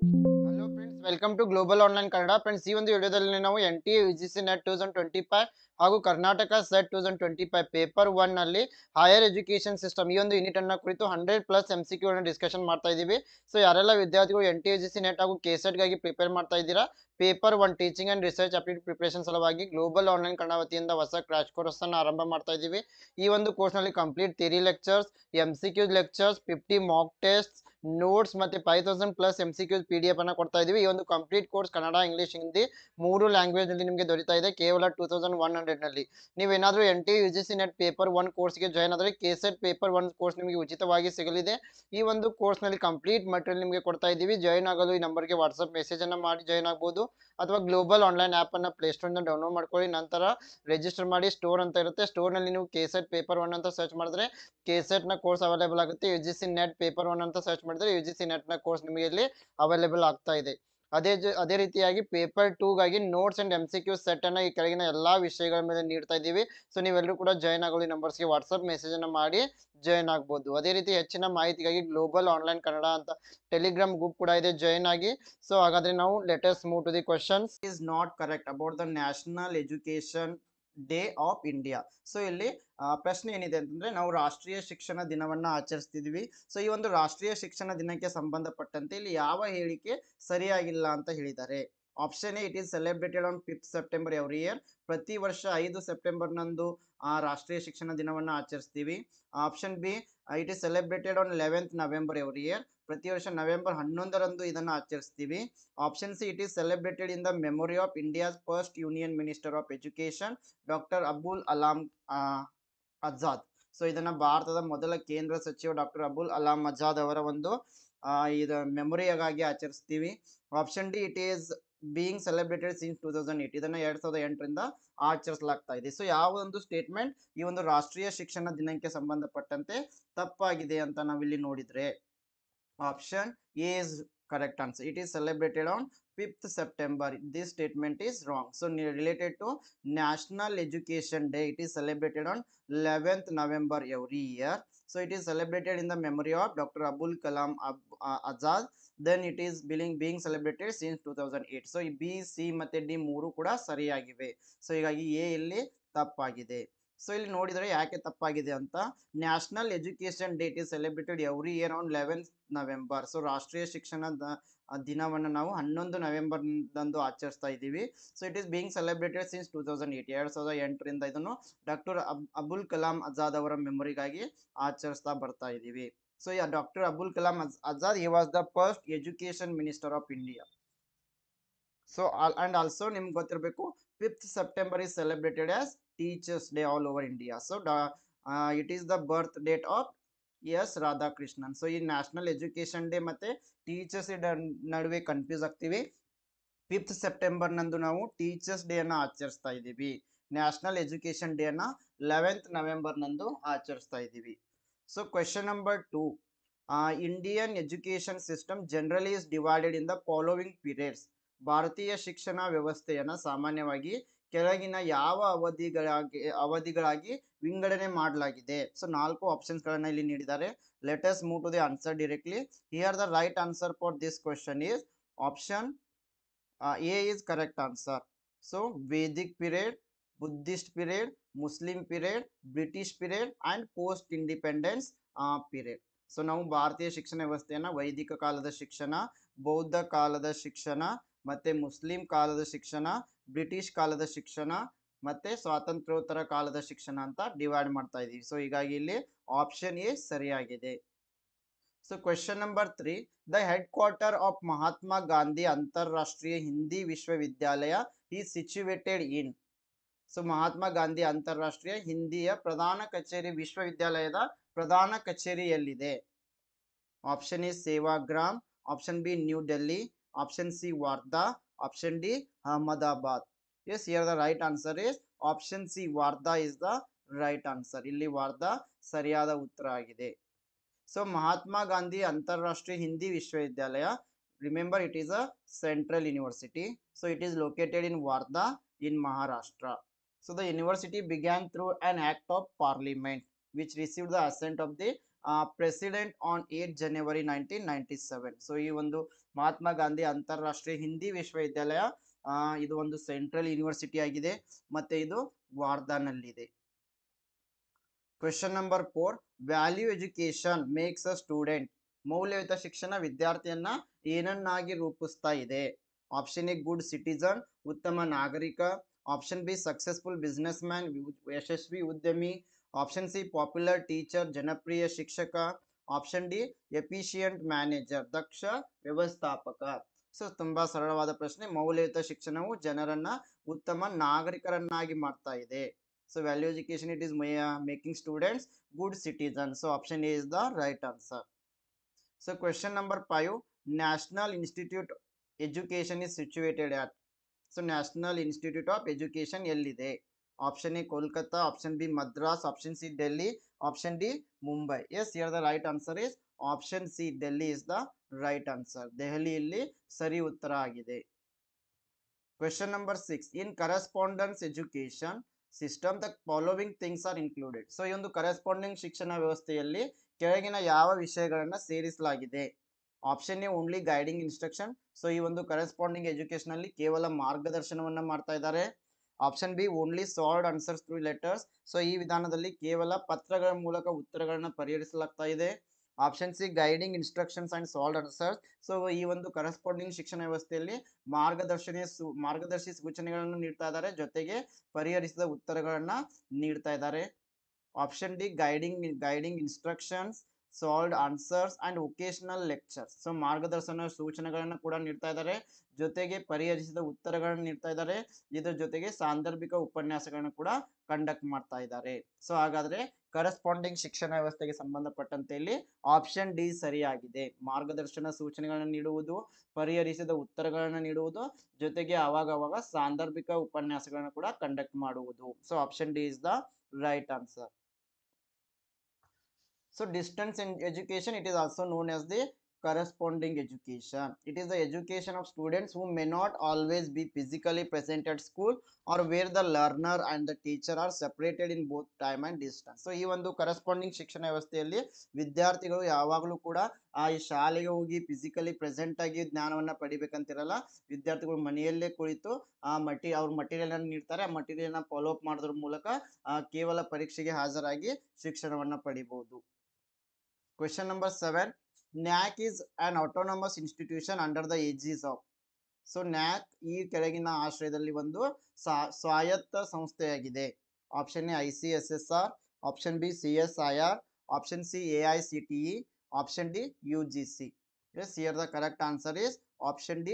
Hello friends, welcome to global online Kannada. Friends, ಈ ಒಂದು ವಿಡಿಯೋದಲ್ಲಿ ನಾವು NTA UGC ನೆಟ್ 2025 ಹಾಗೂ ಕರ್ನಾಟಕ ಸೆಟ್ 2025 ಪೇಪರ್ 1 ನಲ್ಲಿ ಹೈಯರ್ ಎಜುಕೇಶನ್ ಸಿಸ್ಟಮ್ ಈ ಒಂದು ಯೂನಿಟ್ ಅನ್ನ ಕುರಿತು 100+ MCQ ಅನ್ನು ಡಿಸ್ಕಷನ್ ಮಾಡ್ತಾ ಇದ್ದೀವಿ. ಸೊ ಯಾರೆಲ್ಲ ವಿದ್ಯಾರ್ಥಿಗಳು NTA UGC ನೆಟ್ ಹಾಗೂ KSET ಗಾಗಿ ಪ್ರಿಪೇರ್ ಮಾಡ್ತಾ ಇದ್ದೀರಾ, paper 1 teaching and research aptitude preparation ಸಲುವಾಗಿ ಗ್ಲೋಬಲ್ ಆನ್ಲೈನ್ ಕನ್ನಡ ವತಿಯಿಂದ ಹೊಸ ಕ್ರಾಶ್ ಕೋರ್ಸ್ ಅನ್ನು ಆರಂಭ ಮಾಡ್ತಾ ಇದ್ದೀವಿ. ಈ ಒಂದು ಕೋರ್ಸ್ ನಲ್ಲಿ complete theory lectures, MCQ lectures, 50 mock test, notes ಮತ್ತೆ 5000+ MCQ PDF ಅನ್ನ ಕೊಡ್ತಾ ಇದೀವಿ. ಈ ಒಂದು complete course Kannada, English, Hindi 3 language ನಲ್ಲಿ ನಿಮಗೆ ದೊರೀತಾ ಇದೆ ಕೇವಲ 2100 ನಲ್ಲಿ. ನೀವೇನಾದ್ರೂ NTA UGC ನೆಟ್ ಪೇಪರ್ 1 ಕೋರ್ಸ್ಗೆ ಜಾಯ್ನ್ ಆದರೆ KSET ಪೇಪರ್ 1 ಕೋರ್ಸ್ ನಿಮಗೆ ಉಚಿತವಾಗಿ ಸಿಗಲಿದೆ. ಈ ಒಂದು ಕೋರ್ಸ್ ನಲ್ಲಿ ಕಂಪ್ಲೀಟ್ ಮಟೀರಿಯಲ್ ನಿಮಗೆ ಕೊಡ್ತಾ ಇದೀವಿ. ಜಾಯ್ನ್ ಆಗಲು ಈ ನಂಬರ್ಗೆ ವಾಟ್ಸ್ಆಪ್ ಮೆಸೇಜ್ ಅನ್ನ ಮಾಡಿ ಜಾಯ್ನ್ ಆಗಬಹುದು, ಅಥವಾ ಗ್ಲೋಬಲ್ ಆನ್ಲೈನ್ ಆಪ್ ಅನ್ನ ಪ್ಲೇಸ್ಟೋರ್ ಇಂದ ಡೌನ್ಲೋಡ್ ಮಾಡ್ಕೊಳ್ಳಿ. ನಂತರ ರಿಜಿಸ್ಟರ್ ಮಾಡಿ. ಸ್ಟೋರ್ ಅಂತ ಇರುತ್ತೆ, ಸ್ಟೋರ್ ನಲ್ಲಿ ನೀವು KSET ಪೇಪರ್ 1 ಅಂತ ಸರ್ಚ್ ಮಾಡಿದ್ರೆ KSET ನ ಕೋರ್ಸ್ ಅವೈಲೇಬಲ್ ಆಗುತ್ತೆ. UGC ನೆಟ್ ಪೇಪರ್ 1 ಅಂತ ಸರ್ಚ್ ಮಾಡಿದ್ರೆ UGC ನೆಟ್ ನ ಕೋರ್ಸ್ ನಿಮಗೆ ಇಲ್ಲಿ ಅವೈಲೇಬಲ್ ಆಗ್ತಾ ಇದೆ. ಅದೇ ರೀತಿಯಾಗಿ ಪೇಪರ್ 2 ಗಾಗಿ ನೋಟ್ಸ್ ಅಂಡ್ MCQ ಸೆಟ್ ಅನ್ನ ಈ ಕೆಳಗಿನ ಎಲ್ಲಾ ವಿಷಯಗಳ ಮೇಲೆ ನೀಡ್ತಾ ಇದ್ದೀವಿ. ಸೊ ನೀವೆಲ್ಲರೂ ಕೂಡ ಜಾಯ್ನ್ ಆಗಲು ಈ ನಂಬರ್ಸ್ಗೆ ವಾಟ್ಸ್ಆಪ್ ಮೆಸೇಜ್ ಅನ್ನ ಮಾಡಿ ಜಾಯ್ನ್ ಆಗ್ಬೋದು. ಅದೇ ರೀತಿ ಹೆಚ್ಚಿನ ಮಾಹಿತಿಗಾಗಿ ಗ್ಲೋಬಲ್ ಆನ್ಲೈನ್ ಕನ್ನಡ ಅಂತ ಟೆಲಿಗ್ರಾಮ್ ಗ್ರೂಪ್ ಕೂಡ ಇದೆ, ಜಾಯ್ನ್ ಆಗಿ. ಸೊ ಹಾಗಾದ್ರೆ ನಾವು let's move to the questions. Is not correct about the national education day of India. So ಇಲ್ಲಿ ಪ್ರಶ್ನೆ ಏನಿದೆ ಅಂತಂದ್ರೆ, ನಾವು ರಾಷ್ಟ್ರೀಯ ಶಿಕ್ಷಣ ದಿನವನ್ನ ಆಚರಿಸ್ತಿದ್ವಿ. ಸೊ ಈ ಒಂದು ರಾಷ್ಟ್ರೀಯ ಶಿಕ್ಷಣ ದಿನಕ್ಕೆ ಸಂಬಂಧಪಟ್ಟಂತೆ ಇಲ್ಲಿ ಯಾವ ಹೇಳಿಕೆ ಸರಿಯಾಗಿಲ್ಲ ಅಂತ ಹೇಳಿದ್ದಾರೆ. Option A, it is celebrated on 5th September every year. ಪ್ರತಿ ವರ್ಷ 5 ಸೆಪ್ಟೆಂಬರ್ ನಂದು ರಾಷ್ಟ್ರೀಯ ಶಿಕ್ಷಣ ದಿನವನ್ನ ಆಚರಿಸ್ತೀವಿ. Option B, it is celebrated on 11th November every year. ಪ್ರತಿ ವರ್ಷ ನವೆಂಬರ್ 11ರಂದು ಇದನ್ನ ಆಚರಿಸ್ತೀವಿ. Option C, it is celebrated in the memory of India's first union minister of education doctor Abul Kalam Azad. So ಇದನ್ನ ಭಾರತದ ಮೊದಲ ಕೇಂದ್ರ ಸಚಿವ ಡಾಕ್ಟರ್ ಅಬುಲ್ ಕಲಾಂ ಆಜಾದ್ ಅವರ ಒಂದು ಇದು ಮೆಮೊರಿಯಾಗಿ ಆಚರಿಸ್ತೀವಿ. Option D, it is being celebrated since 2008. ಇದನ್ನ 2008ರಿಂದ ಆಚರಿಸಲಾಗ್ತಾ ಇದೆ. ಸೊ ಯಾವ ಒಂದು ಸ್ಟೇಟ್ಮೆಂಟ್ ಈ ಒಂದು ರಾಷ್ಟ್ರೀಯ ಶಿಕ್ಷಣ ದಿನಕ್ಕೆ ಸಂಬಂಧಪಟ್ಟಂತೆ ತಪ್ಪಾಗಿದೆ ಅಂತ ನಾವಿಲ್ಲಿ ನೋಡಿದ್ರೆ, option A is correct answer. It is celebrated on 5th September. This statement is wrong. So related to National Education Day, it is celebrated on 11th November every year. So it is celebrated in the memory of Dr. Abul Kalam Azad. Then it is being celebrated since 2008. So B, C ಮತ್ತೆ D ಮೂರು ಕೂಡ ಸರಿಯಾಗಿವೆ. So ಹೀಗಾಗಿ A ಇಲ್ಲಿ ತಪ್ಪಾಗಿದೆ. So ಇಲ್ಲಿ ನೋಡಿದರೆ ಯಾಕೆ ತಪ್ಪಾಗಿದೆ ಅಂತ, national education day is celebrated every year on 11th November. So ರಾಷ್ಟ್ರೀಯ ಶಿಕ್ಷಣ ದಿನವನ್ನು ನಾವು 11 ನವೆಂಬರ್ದಂದು ಆಚರಿಸ್ತಾ ಇದ್ದೀವಿ. So it is being celebrated since 2008. 2008ರಿಂದ ಇದನ್ನು ಡಾಕ್ಟರ್ ಅಬುಲ್ ಕಲಾಂ ಆಜಾದ್ ಅವರ ಮೆಮೊರಿಗಾಗಿ ಆಚರಿಸ್ತಾ ಬರ್ತಾ ಇದ್ದೀವಿ. So doctor Abul Kalam Azad, he was the first education minister of India. So and also ನಿಮ್ಗೆ ಗೊತ್ತಿರಬೇಕು, 5th September is celebrated as Teachers Day all over India. So it is the birth date of S Radhakrishnan. So ಈ national education day ಮತ್ತೆ teachers day ನಡುವೆ confuse ಆಗ್ತೀವಿ. 5th September ನಂದು ನಾವು teachers day ಅನ್ನ ಆಚರಿಸ್ತಾ ಇದ್ದೀವಿ. ನ್ಯಾಷನಲ್ ಎಜುಕೇಶನ್ ಡೇ ಅನ್ನ 11th ನವೆಂಬರ್ ನಂದು ಆಚರಿಸ್ತಾ ಇದ್ದೀವಿ. So question number 2, Indian education system generally is divided in the following periods. ಭಾರತೀಯ ಶಿಕ್ಷಣ ವ್ಯವಸ್ಥೆಯನ್ನ ಸಾಮಾನ್ಯವಾಗಿ ಕೆಳಗಿನ ಯಾವ ಅವಧಿಗಳಾಗಿ ವಿಂಗಡಣೆ ಮಾಡಲಾಗಿದೆ. ಸೊ 4 ಆಪ್ಷನ್ಸ್ ಗಳನ್ನ ಇಲ್ಲಿ ನೀಡಿದ್ದಾರೆ. Let us move to the answer directly. Here the right answer for this question is option A is correct answer. So Vedic period, Buddhist period, Muslim period, British period and post independence period. So ನಾವು ಭಾರತೀಯ ಶಿಕ್ಷಣ ವ್ಯವಸ್ಥೆಯನ್ನ ವೈದಿಕ ಕಾಲದ ಶಿಕ್ಷಣ, ಬೌದ್ಧ ಕಾಲದ ಶಿಕ್ಷಣ, ಮತ್ತೆ ಮುಸ್ಲಿಂ ಕಾಲದ ಶಿಕ್ಷಣ, ಬ್ರಿಟಿಷ್ ಕಾಲದ ಶಿಕ್ಷಣ ಮತ್ತೆ ಸ್ವಾತಂತ್ರ್ಯೋತ್ತರ ಕಾಲದ ಶಿಕ್ಷಣ ಅಂತ ಡಿವೈಡ್ ಮಾಡ್ತಾ ಇದೀವಿ. ಸೊ ಹೀಗಾಗಿ ಇಲ್ಲಿ ಆಪ್ಷನ್ ಎ ಸರಿಯಾಗಿದೆ. So question number 3, the headquarter of Mahatma Gandhi ಅಂತಾರಾಷ್ಟ್ರೀಯ ಹಿಂದಿ ವಿಶ್ವವಿದ್ಯಾಲಯ is situated in. So Mahatma Gandhi ಅಂತಾರಾಷ್ಟ್ರೀಯ ಹಿಂದಿಯ ಪ್ರಧಾನ ಕಚೇರಿ, ವಿಶ್ವವಿದ್ಯಾಲಯದ ಪ್ರಧಾನ ಕಚೇರಿ ಎಲ್ಲಿದೆ? Option A Sevagram, option B New Delhi, option C Wardha, option D Ahmedabad. Yes, here the right answer is option C, Wardha is the right answer. ಇಲ್ಲಿ ವಾರ್ಧಾ ಸರಿಯಾದ ಉತ್ತರ ಆಗಿದೆ. ಸೊ ಮಹಾತ್ಮ ಗಾಂಧಿ ಅಂತಾರಾಷ್ಟ್ರೀಯ ಹಿಂದಿ ವಿಶ್ವವಿದ್ಯಾಲಯ, remember it is a central university. So it is located in Wardha in Maharashtra. So the university began through an act of parliament which received the assent of the president on 8 January 1997. So ಈ ಒಂದು ಮಹಾತ್ಮ ಗಾಂಧಿ ಅಂತಾರಾಷ್ಟ್ರೀಯ ಹಿಂದಿ ವಿಶ್ವವಿದ್ಯಾಲಯ ಇದು ಒಂದು central university ಆಗಿದೆ, ಮತ್ತೆ ಇದು ವಾರ್ಧಾನಲ್ಲಿದೆ. Question number 4, value education makes a student. ಮೌಲ್ಯಯುತ ಶಿಕ್ಷಣ ವಿದ್ಯಾರ್ಥಿಯನ್ನ ಏನನ್ನಾಗಿ ರೂಪಿಸ್ತಾ ಇದೆ? ಆಪ್ಷನ್ ಎ ಗುಡ್ ಸಿಟಿಜನ್, ಉತ್ತಮ ನಾಗರಿಕ. Option B successful businessman, ಯಶಸ್ವಿ ಉದ್ಯಮಿ. ಆಪ್ಷನ್ ಸಿ ಪಾಪ್ಯುಲರ್ ಟೀಚರ್, ಜನಪ್ರಿಯ ಶಿಕ್ಷಕ. ಆಪ್ಷನ್ ಡಿ ಎಫಿಷಿಯಂಟ್ ಮ್ಯಾನೇಜರ್, ದಕ್ಷ ವ್ಯವಸ್ಥಾಪಕ. ಸೊ ತುಂಬಾ ಸರಳವಾದ ಪ್ರಶ್ನೆ. ಮೌಲ್ಯಯುತ ಶಿಕ್ಷಣವು ಜನರನ್ನ ಉತ್ತಮ ನಾಗರಿಕರನ್ನಾಗಿ ಮಾಡ್ತಾ ಇದೆ. So value education, it is making students good citizens. So option A is the right answer. So question number 5, National Institute Education is situated at. So National Institute of Education ellide? Option A Kolkata, option B Madras, option C Delhi, option D Mumbai. Yes, here the right answer is option C, Delhi is the right answer. Delhi illi sari uttara agide. Question number 6, in correspondence education system the following things are included. So ಈ ಒಂದು corresponding ಶಿಕ್ಷಣ ವ್ಯವಸ್ಥೆಯಲ್ಲಿ ಕೆಳಗಿನ ಯಾವ ವಿಷಯಗಳನ್ನ ಸೇರಿಸಲಾಗಿದೆ? Option A only guiding instruction. So ಈ ಒಂದು ಕರೆಸ್ಪಾಂಡಿಂಗ್ ಎಜುಕೇಶನ್ ಅಲ್ಲಿ ಕೇವಲ ಮಾರ್ಗದರ್ಶನವನ್ನ ಮಾಡ್ತಾ ಇದ್ದಾರೆ. Option B only solved answers through letters. So ಈ ವಿಧಾನದಲ್ಲಿ ಕೇವಲ ಪತ್ರಗಳ ಮೂಲಕ ಉತ್ತರಗಳನ್ನ ಪರಿಹರಿಸಲಾಗ್ತಾ ಇದೆ. Option C guiding instructions and solved answers. So ಈ ಒಂದು ಕರೆಸ್ಪಾಂಡಿಂಗ್ ಶಿಕ್ಷಣ ವ್ಯವಸ್ಥೆಯಲ್ಲಿ ಮಾರ್ಗದರ್ಶಿ ಸೂಚನೆಗಳನ್ನು ನೀಡ್ತಾ ಇದ್ದಾರೆ, ಜೊತೆಗೆ ಪರಿಹರಿಸಿದ ಉತ್ತರಗಳನ್ನ ನೀಡ್ತಾ ಇದ್ದಾರೆ. Option D guiding instructions, solved answers and vocational lectures. So ಮಾರ್ಗದರ್ಶನ ಸೂಚನೆಗಳನ್ನು ಕೂಡ ನೀಡ್ತಾ ಇದ್ದಾರೆ, ಜೊತೆಗೆ ಪರಿಹರಿಸಿದ ಉತ್ತರಗಳನ್ನು ನೀಡ್ತಾ ಇದ್ದಾರೆ, ಇದರ ಜೊತೆಗೆ ಸಾಂದರ್ಭಿಕ ಉಪನ್ಯಾಸಗಳನ್ನು ಕೂಡ ಕಂಡಕ್ಟ್ ಮಾಡ್ತಾ ಇದ್ದಾರೆ. ಸೊ ಹಾಗಾದ್ರೆ ಕರೆಸ್ಪಾಂಡಿಂಗ್ ಶಿಕ್ಷಣ ವ್ಯವಸ್ಥೆಗೆ ಸಂಬಂಧಪಟ್ಟಂತೆ ಇಲ್ಲಿ ಆಪ್ಷನ್ ಡಿ ಸರಿಯಾಗಿದೆ. ಮಾರ್ಗದರ್ಶನ ಸೂಚನೆಗಳನ್ನು ನೀಡುವುದು, ಪರಿಹರಿಸಿದ ಉತ್ತರಗಳನ್ನು ನೀಡುವುದು, ಜೊತೆಗೆ ಅವಾಗ ಸಾಂದರ್ಭಿಕ ಉಪನ್ಯಾಸಗಳನ್ನು ಕೂಡ ಕಂಡಕ್ಟ್ ಮಾಡುವುದು. So option D is the right answer. So distance in education, it is also known as the corresponding education. It is the education of students who may not always be physically present at school, or where the learner and the teacher are separated in both time and distance. So ಈ ಒಂದು corresponding ಶಿಕ್ಷಣ ವ್ಯವಸ್ಥೆಯಲ್ಲಿ ವಿದ್ಯಾರ್ಥಿಗಳು ಯಾವಾಗಲೂ ಕೂಡ ಈ ಶಾಲೆಗೆ ಹೋಗಿ ಫಿಸಿಕಲಿ ಪ್ರೆಸೆಂಟ್ ಆಗಿ ಜ್ಞಾನವನ್ನ ಪಡಿಬೇಕಂತಿರಲ್ಲ. ವಿದ್ಯಾರ್ಥಿಗಳು ಮನೆಯಲ್ಲೇ ಕುಳಿತು ಅವ್ರ ಮಟೀರಿಯಲ್ ಅನ್ನು ನೀಡ್ತಾರೆ, ಆ ಮಟೀರಿಯಲ್ ನ ಫಾಲೋ ಅಪ್ ಮಾಡೋದ್ರ ಮೂಲಕ ಕೇವಲ ಪರೀಕ್ಷೆಗೆ ಹಾಜರಾಗಿ ಶಿಕ್ಷಣವನ್ನ ಪಡಿಬಹುದು. Question number 7, NAC is an autonomous institution under the aegis of. So NAC ಈ ಕೆಳಗಿನ ಆಶ್ರಯದಲ್ಲಿ ಒಂದು ಸ್ವಾಯತ್ತ ಸಂಸ್ಥೆಯಾಗಿದೆ. Option A ICSSR, option B CSIR, option C AICTE, option D UGC. Yes, here the correct answer is option D,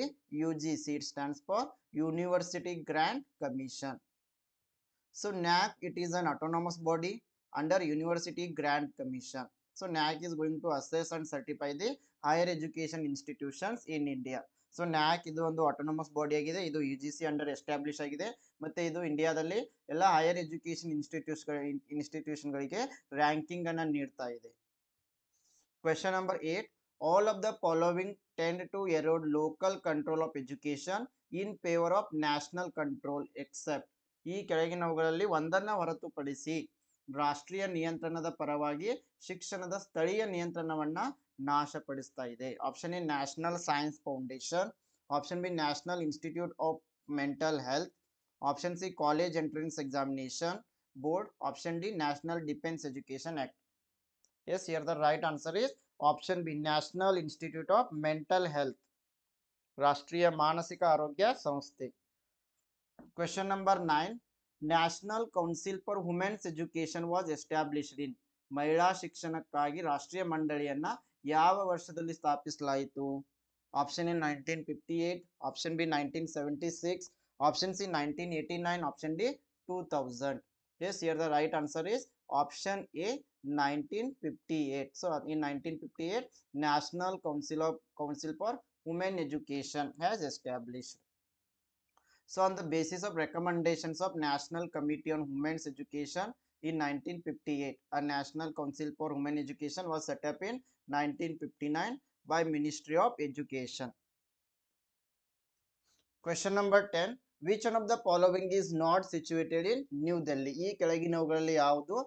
UGC. It stands for University Grant Commission. So NAC, it is an autonomous body under University Grant Commission. So NAC is going to assess and certify the higher education institutions in India. So NAC ಇದು ಒಂದು autonomous body ಆಗಿದೆ, ಇದು UGC under establish ಆಗಿದೆ, ಮತ್ತೆ ಇದು ಇಂಡಿಯಾದಲ್ಲಿ ಎಲ್ಲ higher education ಇನ್ಸ್ಟಿಟ್ಯೂಷನ್ಗಳಿಗೆ ranking ಅನ್ನ ನೀಡ್ತಾ ಇದೆ. Question number 8, all of the following tend to erode local control of education in favor of national control except. ಈ ಕೆಳಗಿನವುಗಳಲ್ಲಿ ಒಂದನ್ನ ಹೊರತುಪಡಿಸಿ ರಾಷ್ಟ್ರೀಯ ನಿಯಂತ್ರಣದ ಪರವಾಗಿ ಶಿಕ್ಷಣದ ಸ್ಥಳೀಯ ನಿಯಂತ್ರಣವನ್ನ ನಾಶಪಡಿಸ್ತಾ ಇದೆ. Option A national science foundation, option B national institute of mental health, option C college entrance examination board, option D national defence education act. Yes, here the right answer is option B national institute of mental health, ರಾಷ್ಟ್ರೀಯ ಮಾನಸಿಕ ಆರೋಗ್ಯ ಸಂಸ್ಥೆ. Question number 9, national council for women's education was established in. ಮಹಿಳಾ ಶಿಕ್ಷಣಕ್ಕಾಗಿ ರಾಷ್ಟ್ರೀಯ ಮಂಡಳಿಯನ್ನ ಯಾವ ವರ್ಷದಲ್ಲಿ ಸ್ಥಾಪಿಸಲಾಯಿತು? Option A 1958, option B 1976, option C 1989, option D 2000. Yes, here the right answer is option A 1958. So in 1958 National Council for Women Education has established. So on the basis of recommendations of National Committee on Women's Education in 1958, a National Council for Women Education was set up in 1959 by Ministry of Education. Question number 10, which one of the following is not situated in New Delhi? ಈ ಕೆಳಗಿನವುಗಳಲ್ಲಿ ಯಾವುದು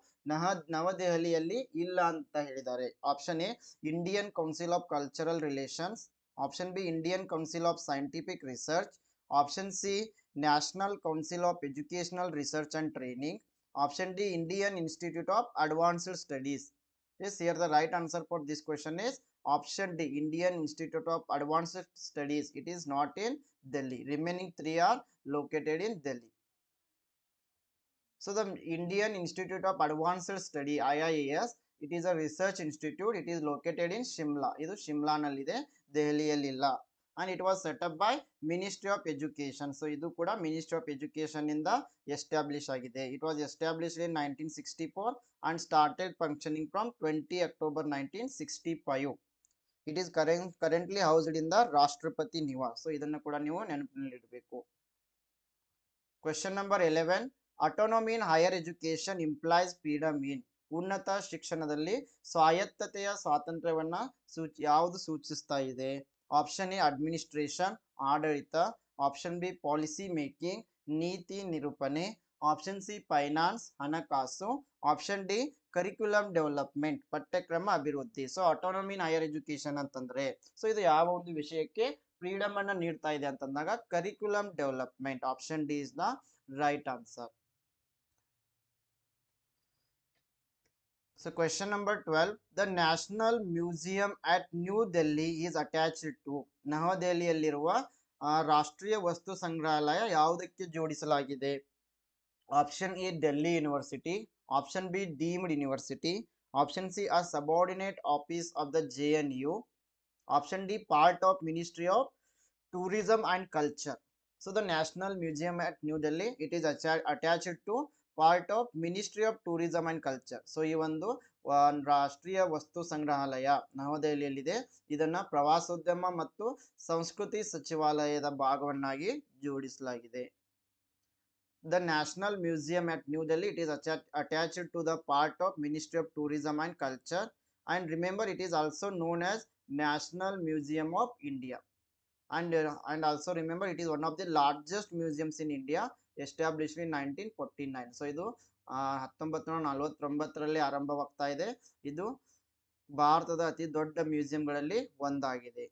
ನವದೆಹಲಿಯಲ್ಲಿ ಇಲ್ಲ ಅಂತ ಹೇಳಿದ್ದಾರೆ. Option A Indian council of cultural relations, Option B, Indian Council of Scientific Research. Option C, National Council of Educational Research and Training. Option D, Indian Institute of Advanced Studies. Yes, here the right answer for this question is option D, Indian Institute of Advanced Studies. It is not in Delhi. Remaining three are located in Delhi. So the Indian Institute of Advanced Study IIAS, it is a research institute. It is located in Shimla. ಇದು ಶಿಮ್ಲಾನಲ್ಲಿದೆ, ದೆಹಲಿಯಲ್ಲಿಲ್ಲ. And it was set up by Ministry of Education. So ಇದು ಕೂಡ Ministry of Education ಇಂದ establish ಆಗಿದೆ. It was established in 1964 and started functioning from 20 October 1965. It is currently housed in the Rashtrapati Niwas. So ಇದನ್ನು ಕೂಡ ನೀವು ನೆನಪಿನಲ್ಲಿಡಬೇಕು. Question number 11. Autonomy in higher education implies freedom in. ಉನ್ನತ ಶಿಕ್ಷಣದಲ್ಲಿ ಸ್ವಾಯತ್ತತೆಯ ಸ್ವಾತಂತ್ರ್ಯವನ್ನ ಯಾವುದು ಸೂಚಿಸ್ತಾ ಇದೆ? ಆಪ್ಷನ್ ಎ ಅಡ್ಮಿನಿಸ್ಟ್ರೇಷನ್, ಆಡಳಿತ. ಆಪ್ಷನ್ ಬಿ ಪಾಲಿಸಿ ಮೇಕಿಂಗ್, ನೀತಿ ನಿರೂಪಣೆ. ಆಪ್ಷನ್ ಸಿ ಫೈನಾನ್ಸ್, ಹಣಕಾಸು. ಆಪ್ಷನ್ ಡಿ ಕರಿಕ್ಯುಲಮ್ ಡೆವಲಪ್ಮೆಂಟ್, ಪಠ್ಯಕ್ರಮ ಅಭಿವೃದ್ಧಿ. So autonomy in higher education ಅಂತಂದ್ರೆ ಸೊ ಇದು ಯಾವ ಒಂದು ವಿಷಯಕ್ಕೆ ಫ್ರೀಡಮ್ ಅನ್ನ ನೀಡ್ತಾ ಇದೆ ಅಂತಂದಾಗ curriculum development. Option D is the right answer. So question number 12. The National Museum at New Delhi is attached to. ನವದೆಹಲಿಯಲ್ಲಿರುವ ರಾಷ್ಟ್ರೀಯ ವಸ್ತು ಸಂಗ್ರಹಾಲಯ ಯಾವುದಕ್ಕೆ ಜೋಡಿಸಲಾಗಿದೆ? Option A Delhi university. Option B deemed university. Option C a subordinate office of the JNU. Option D part of Ministry of Tourism and Culture. So the National Museum at New Delhi, it is attached to part of Ministry of Tourism and Culture. So ಈ ಒಂದು ರಾಷ್ಟ್ರೀಯ ವಸ್ತು ಸಂಗ್ರಹಾಲಯ ನವದೆಹಲಿಯಲ್ಲಿದೆ. ಇದನ್ನ ಪ್ರವಾಸೋದ್ಯಮ ಮತ್ತು ಸಂಸ್ಕೃತಿ ಸಚಿವಾಲಯದ ಭಾಗವನ್ನಾಗಿ ಜೋಡಿಸಲಾಗಿದೆ. The National Museum at New Delhi, it is attached to the part of Ministry of Tourism and Culture. And remember, it is also known as National Museum of India. And also remember, it is one of the largest museums in India, established in 1949. So ಇದು 1949ರಲ್ಲಿ ಆರಂಭವಾಗ್ತಾ ಇದೆ. ಇದು ಭಾರತದ ಅತಿ ದೊಡ್ಡ ಮ್ಯೂಸಿಯಂಗಳಲ್ಲಿ ಒಂದಾಗಿದೆ.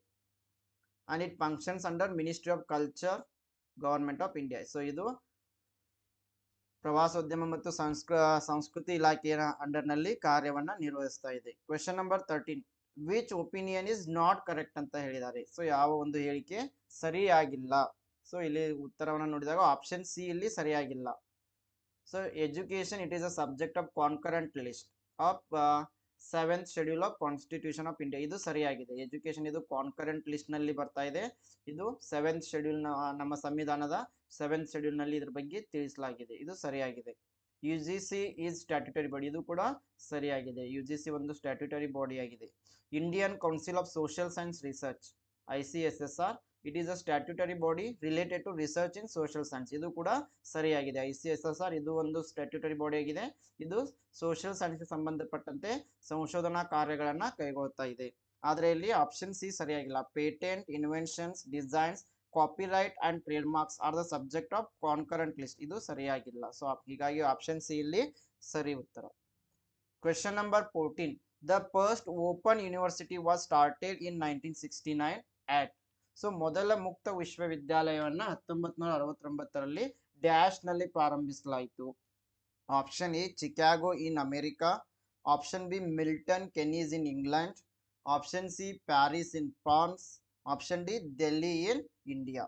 And it functions under Ministry of Culture, Government of India. So ಇದು ಪ್ರವಾಸೋದ್ಯಮ ಮತ್ತು ಸಂಸ್ಕೃತಿ ಇಲಾಖೆಯ ಅಂಡರ್ನಲ್ಲಿ ಕಾರ್ಯವನ್ನ ನಿರ್ವಹಿಸ್ತಾ ಇದೆ. Question number 13. Which opinion is not correct ಅಂತ ಹೇಳಿದ್ದಾರೆ. ಸೊ ಯಾವ ಒಂದು ಹೇಳಿಕೆ ಸರಿಯಾಗಿಲ್ಲ? ಸೊ ಇಲ್ಲಿ ಉತ್ತರವನ್ನು ನೋಡಿದಾಗ ಆಪ್ಷನ್ ಸಿ ಇಲ್ಲಿ ಸರಿಯಾಗಿಲ್ಲ. So education it is a subject of concurrent list of 7th schedule of constitution of India. ಇದು ಸರಿಯಾಗಿದೆ. ಎಜುಕೇಶನ್ ಇದು ಕಾನ್ಕರೆಂಟ್ ಲಿಸ್ಟ್ ನಲ್ಲಿ ಬರ್ತಾ ಇದೆ. ಇದು 7th ಶೆಡ್ಯೂಲ್, ನಮ್ಮ ಸಂವಿಧಾನದ 7th ಶೆಡ್ಯೂಲ್ ನಲ್ಲಿ ಇದ್ರ ಬಗ್ಗೆ ತಿಳಿಸಲಾಗಿದೆ. ಇದು ಸರಿಯಾಗಿದೆ. UGC is ಸ್ಟ್ಯಾಟ್ಯೂಟರಿ ಬಾಡಿ, ಇದು ಕೂಡ ಸರಿಯಾಗಿದೆ. UGC ಒಂದು ಸ್ಟ್ಯಾಟ್ಯೂಟರಿ ಬಾಡಿ ಆಗಿದೆ. Indian council of social science research, ICSSR, it is a statutory body related to research in social science. ಇದು ಕೂಡ ಸರಿಯಾಗಿದೆ. ICSSR ಇದು ಒಂದು ಸ್ಟ್ಯಾಟ್ಯೂಟರಿ ಬಾಡಿ ಆಗಿದೆ. ಇದು ಸೋಷಿಯಲ್ ಸೈನ್ಸ್ಗೆ ಸಂಬಂಧಪಟ್ಟಂತೆ ಸಂಶೋಧನಾ ಕಾರ್ಯಗಳನ್ನ ಕೈಗೊಳ್ತಾ ಇದೆ. ಆದ್ರೆ ಇಲ್ಲಿ ಆಪ್ಷನ್ ಸಿ ಸರಿಯಾಗಿಲ್ಲ. Patent, inventions, designs, copyright and trademarks are the subject of concurrent list. ಇದು ಸರಿಯಾಗಿಲ್ಲ. ಸೊ ಹೀಗಾಗಿ ಆಪ್ಷನ್ ಸಿ ಇಲ್ಲಿ ಸರಿ ಉತ್ತರ. Question number 14. The first open university was started in 1969 at. So ಮೊದಲ ಮುಕ್ತ ವಿಶ್ವವಿದ್ಯಾಲಯವನ್ನ 1969ರಲ್ಲಿ ಡ್ಯಾಶ್ ನಲ್ಲಿ ಪ್ರಾರಂಭಿಸಲಾಯಿತು. Option A Chicago in America. Option B Milton Keynes in England. Option C Paris in France. Option D Delhi in India.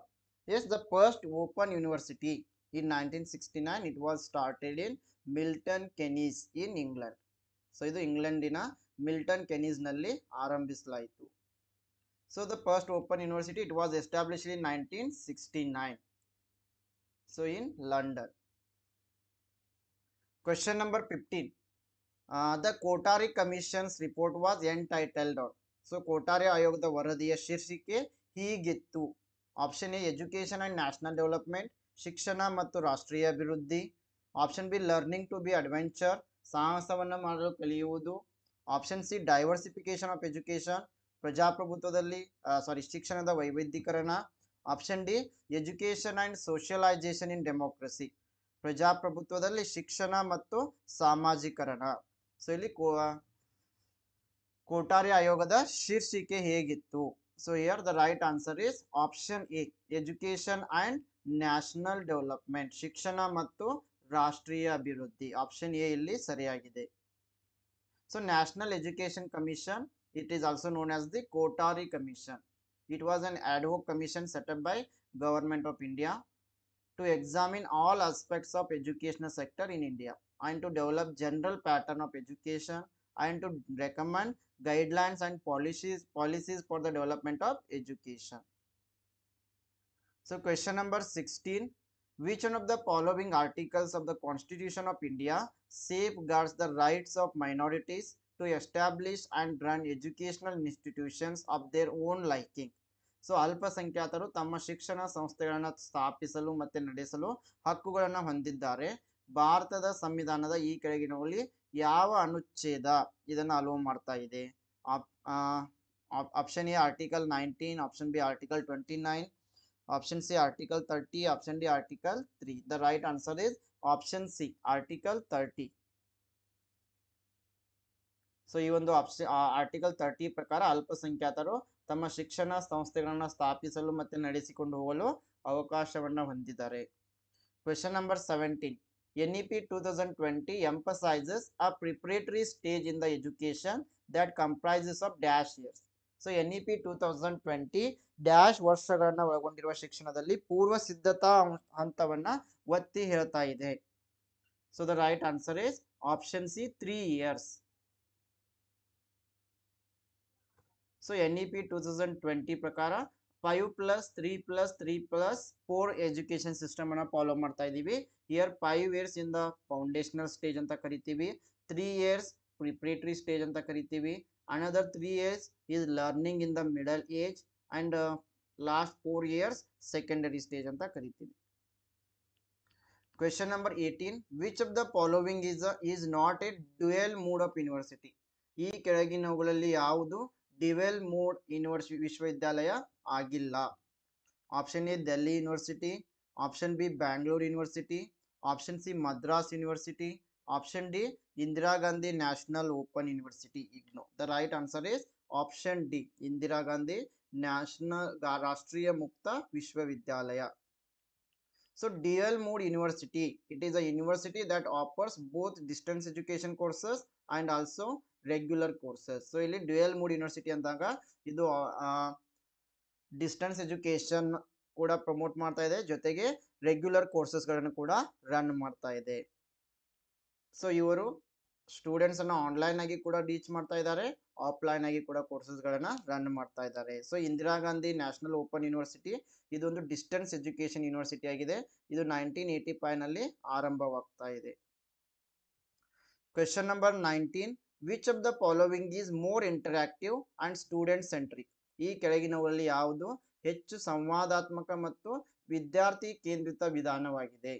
Yes, the first open university in 1969, it was started in Milton Keynes in England. So ಇದು ಇಂಗ್ಲೆಂಡಿನ Milton ಕೆನೀಸ್ ನಲ್ಲಿ ಆರಂಭಿಸಲಾಯಿತು. So the first open university, it was established in 1969. So in London. Question number 15. The Kothari Commission's report was entitled on. So Kothari ಆಯೋಗದ ವರದಿಯ ಶೀರ್ಷಿಕೆ ಹೀಗಿತ್ತು. Option A education and national development, ಶಿಕ್ಷಣ ಮತ್ತು ರಾಷ್ಟ್ರೀಯ ಅಭಿವೃದ್ಧಿ. Option B learning to be adventure, ಸಾಹಸವನ್ನು ಮಾಡಲು ಕಲಿಯುವುದು. Option C diversification of education, ಪ್ರಜಾಪ್ರಭುತ್ವದಲ್ಲಿ ಶಿಕ್ಷಣದ ವೈವಿಧ್ಯೀಕರಣ. Option D education and socialisation in democracy, ಪ್ರಜಾಪ್ರಭುತ್ವದಲ್ಲಿ ಶಿಕ್ಷಣ ಮತ್ತು ಸಾಮಾಜೀಕರಣ. ಸೊ ಇಲ್ಲಿ ಕೋಠಾರಿ ಆಯೋಗದ ಶೀರ್ಷಿಕೆ ಹೇಗಿತ್ತು? So here the right answer is option A, education and national development, ಶಿಕ್ಷಣ ಮತ್ತು ರಾಷ್ಟ್ರೀಯ ಅಭಿವೃದ್ಧಿ. ಆಪ್ಷನ್ ಎ ಇಲ್ಲಿ ಸರಿಯಾಗಿದೆ. So National Education Commission, it is also known as the Kotari Commission. It was an ad hoc commission set up by Government of India to examine all aspects of educational sector in India and to develop general pattern of education and to recommend guidelines and policies for the development of education. So question number 16, which one of the following articles of the Constitution of India safeguards the rights of minorities to establish and run educational institutions of their own liking? So ಅಲ್ಪಸಂಖ್ಯಾತರು ತಮ್ಮ ಶಿಕ್ಷಣ ಸಂಸ್ಥೆಗಳನ್ನು ಸ್ಥಾಪಿಸಲು ಮತ್ತೆ ನಡೆಸಲು ಹಕ್ಕುಗಳನ್ನು ಹೊಂದಿದ್ದಾರೆ. ಭಾರತದ ಸಂವಿಧಾನದ ಈ ಕೆಳಗಿನವುಗಳಲ್ಲಿ ಯಾವ ಅನುಚ್ಛೇದ ಇದನ್ನು ಅಲೋ ಮಾಡ್ತಾ ಇದೆ? Option A article 19, option B article 29, option C article 30, option D article 3. The right answer is option C article 30. So ಈ ಒಂದು ಆರ್ಟಿಕಲ್ 30 ಪ್ರಕಾರ ಅಲ್ಪಸಂಖ್ಯಾತರು ತಮ್ಮ ಶಿಕ್ಷಣ ಸಂಸ್ಥೆಗಳನ್ನು ಸ್ಥಾಪಿಸಲು ಮತ್ತೆ ನಡೆಸಿಕೊಂಡು ಹೋಗಲು ಅವಕಾಶವನ್ನು ಹೊಂದಿದ್ದಾರೆ. Question number 17, NEP 2020 emphasizes a preparatory stage in the education that comprises of dash years. So NEP 2020 dash ವರ್ಷಗಳನ್ನ ಒಳಗೊಂಡಿರುವ ಶಿಕ್ಷಣದಲ್ಲಿ ಪೂರ್ವ ಸಿದ್ಧತಾ ಹಂತವನ್ನ ಒತ್ತಿ ಹೇಳ್ತಾ ಇದೆ. So the right answer is option C 3 years. So NEP 2020 ಪ್ರಕಾರ 5+3+3+4 ಎಜುಕೇಶನ್ ಸಿಸ್ಟಮ್ ಅನ್ನ ಫಾಲೋ ಮಾಡ್ತಾ ಇದೀವಿ. ಇಯರ್ 5 years ಇಂದ ಫೌಂಡೇಶನಲ್ ಸ್ಟೇಜ್ ಅಂತ ಕರಿತೀವಿ, 3 years ಪ್ರಿಪರೇಟರಿ ಸ್ಟೇಜ್ ಅಂತ ಕರಿತೀವಿ, another 3 years is learning in the middle age, and last 4 years secondary stage anta kariತೀವಿ. Question number 18, which of the following is not a dual mode of university? ಈ ಕೆಳಗಿನವುಗಳಲ್ಲಿ ಯಾವುದು dual mode ವಿಶ್ವವಿದ್ಯಾಲಯ ಆಗಿಲ್ಲ? Option A Delhi university, option B Bangalore university, option C Madras university, option D Indira Gandhi national open university IGNOU. The right answer is option D Indira Gandhi national ರಾಷ್ಟ್ರೀಯ ಮುಕ್ತ ವಿಶ್ವವಿದ್ಯಾಲಯ. So dual mode university, it is a university that offers both distance education courses and also regular courses. So ಇಲ್ಲಿ dual mode university ಅಂದಾಗ ಇದು distance education ಕೂಡ promote ಮಾಡ್ತಾ ಇದೆ, ಜೊತೆಗೆ ರೆಗ್ಯುಲರ್ ಕೋರ್ಸಸ್ ಗಳನ್ನು ಕೂಡ ರನ್ ಮಾಡ್ತಾ ಇದೆ. ಸೊ ಇವರು ಸ್ಟೂಡೆಂಟ್ಸ್ ಅನ್ನ ಆನ್ಲೈನ್ ಆಗಿ ಕೂಡ ಟೀಚ್ ಮಾಡ್ತಾ ಇದ್ದಾರೆ, ಆಫ್ಲೈನ್ ಆಗಿ ಕೂಡ ಕೋರ್ಸಸ್ ಗಳನ್ನ ರನ್ ಮಾಡ್ತಾ ಇದ್ದಾರೆ. So Indira Gandhi national open university ಇದೊಂದು ಡಿಸ್ಟೆನ್ಸ್ ಎಜುಕೇಶನ್ ಯೂನಿವರ್ಸಿಟಿ ಆಗಿದೆ. ಇದು 1985 ನಲ್ಲಿ ಆರಂಭವಾಗ್ತಾ ಇದೆ. Question number 19, which of the following is more interactive and student centric? ಈ ಕೆಳಗಿನವುಗಳಲ್ಲಿ ಯಾವುದು ಹೆಚ್ಚು ಸಂವಾದಾತ್ಮಕ ಮತ್ತು ವಿದ್ಯಾರ್ಥಿ ಕೇಂದ್ರಿತ ವಿಧಾನವಾಗಿದೆ?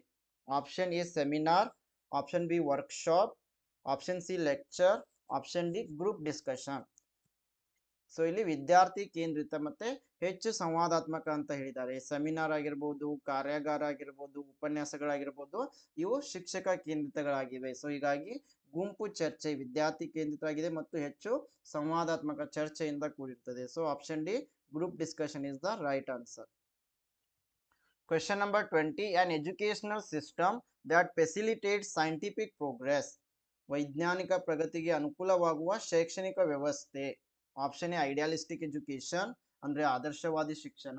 Option A seminar, option B workshop, option C lecture, option D group discussion. So ಇಲ್ಲಿ ವಿದ್ಯಾರ್ಥಿ ಕೇಂದ್ರಿತ ಮತ್ತೆ ಹೆಚ್ಚು ಸಂವಾದಾತ್ಮಕ ಅಂತ ಹೇಳಿದ್ದಾರೆ. ಸೆಮಿನಾರ್ ಆಗಿರ್ಬೋದು, ಕಾರ್ಯಾಗಾರ ಆಗಿರ್ಬೋದು, ಉಪನ್ಯಾಸಗಳಾಗಿರ್ಬೋದು, ಇವು ಶಿಕ್ಷಕ ಕೇಂದ್ರಿತಗಳಾಗಿವೆ. ಸೊ ಹೀಗಾಗಿ ಗುಂಪು ಚರ್ಚೆ ವಿದ್ಯಾರ್ಥಿ ಕೇಂದ್ರಿತವಾಗಿದೆ ಮತ್ತು ಹೆಚ್ಚು ಸಂವಾದಾತ್ಮಕ ಚರ್ಚೆಯಿಂದ ಕೂಡಿರ್ತದೆ. So option D group discussion is the right answer. Question number 20, an educational system that facilitates scientific progress, ವೈಜ್ಞಾನಿಕ ಪ್ರಗತಿಗೆ ಅನುಕೂಲವಾಗುವ ಶೈಕ್ಷಣಿಕ ವ್ಯವಸ್ಥೆ. ಆಪ್ಷನ್ ಎ ಐಡಿಯಾಲಿಸ್ಟಿಕ್ ಎಜುಕೇಶನ್ ಅಂದ್ರೆ ಆದರ್ಶವಾದಿ ಶಿಕ್ಷಣ,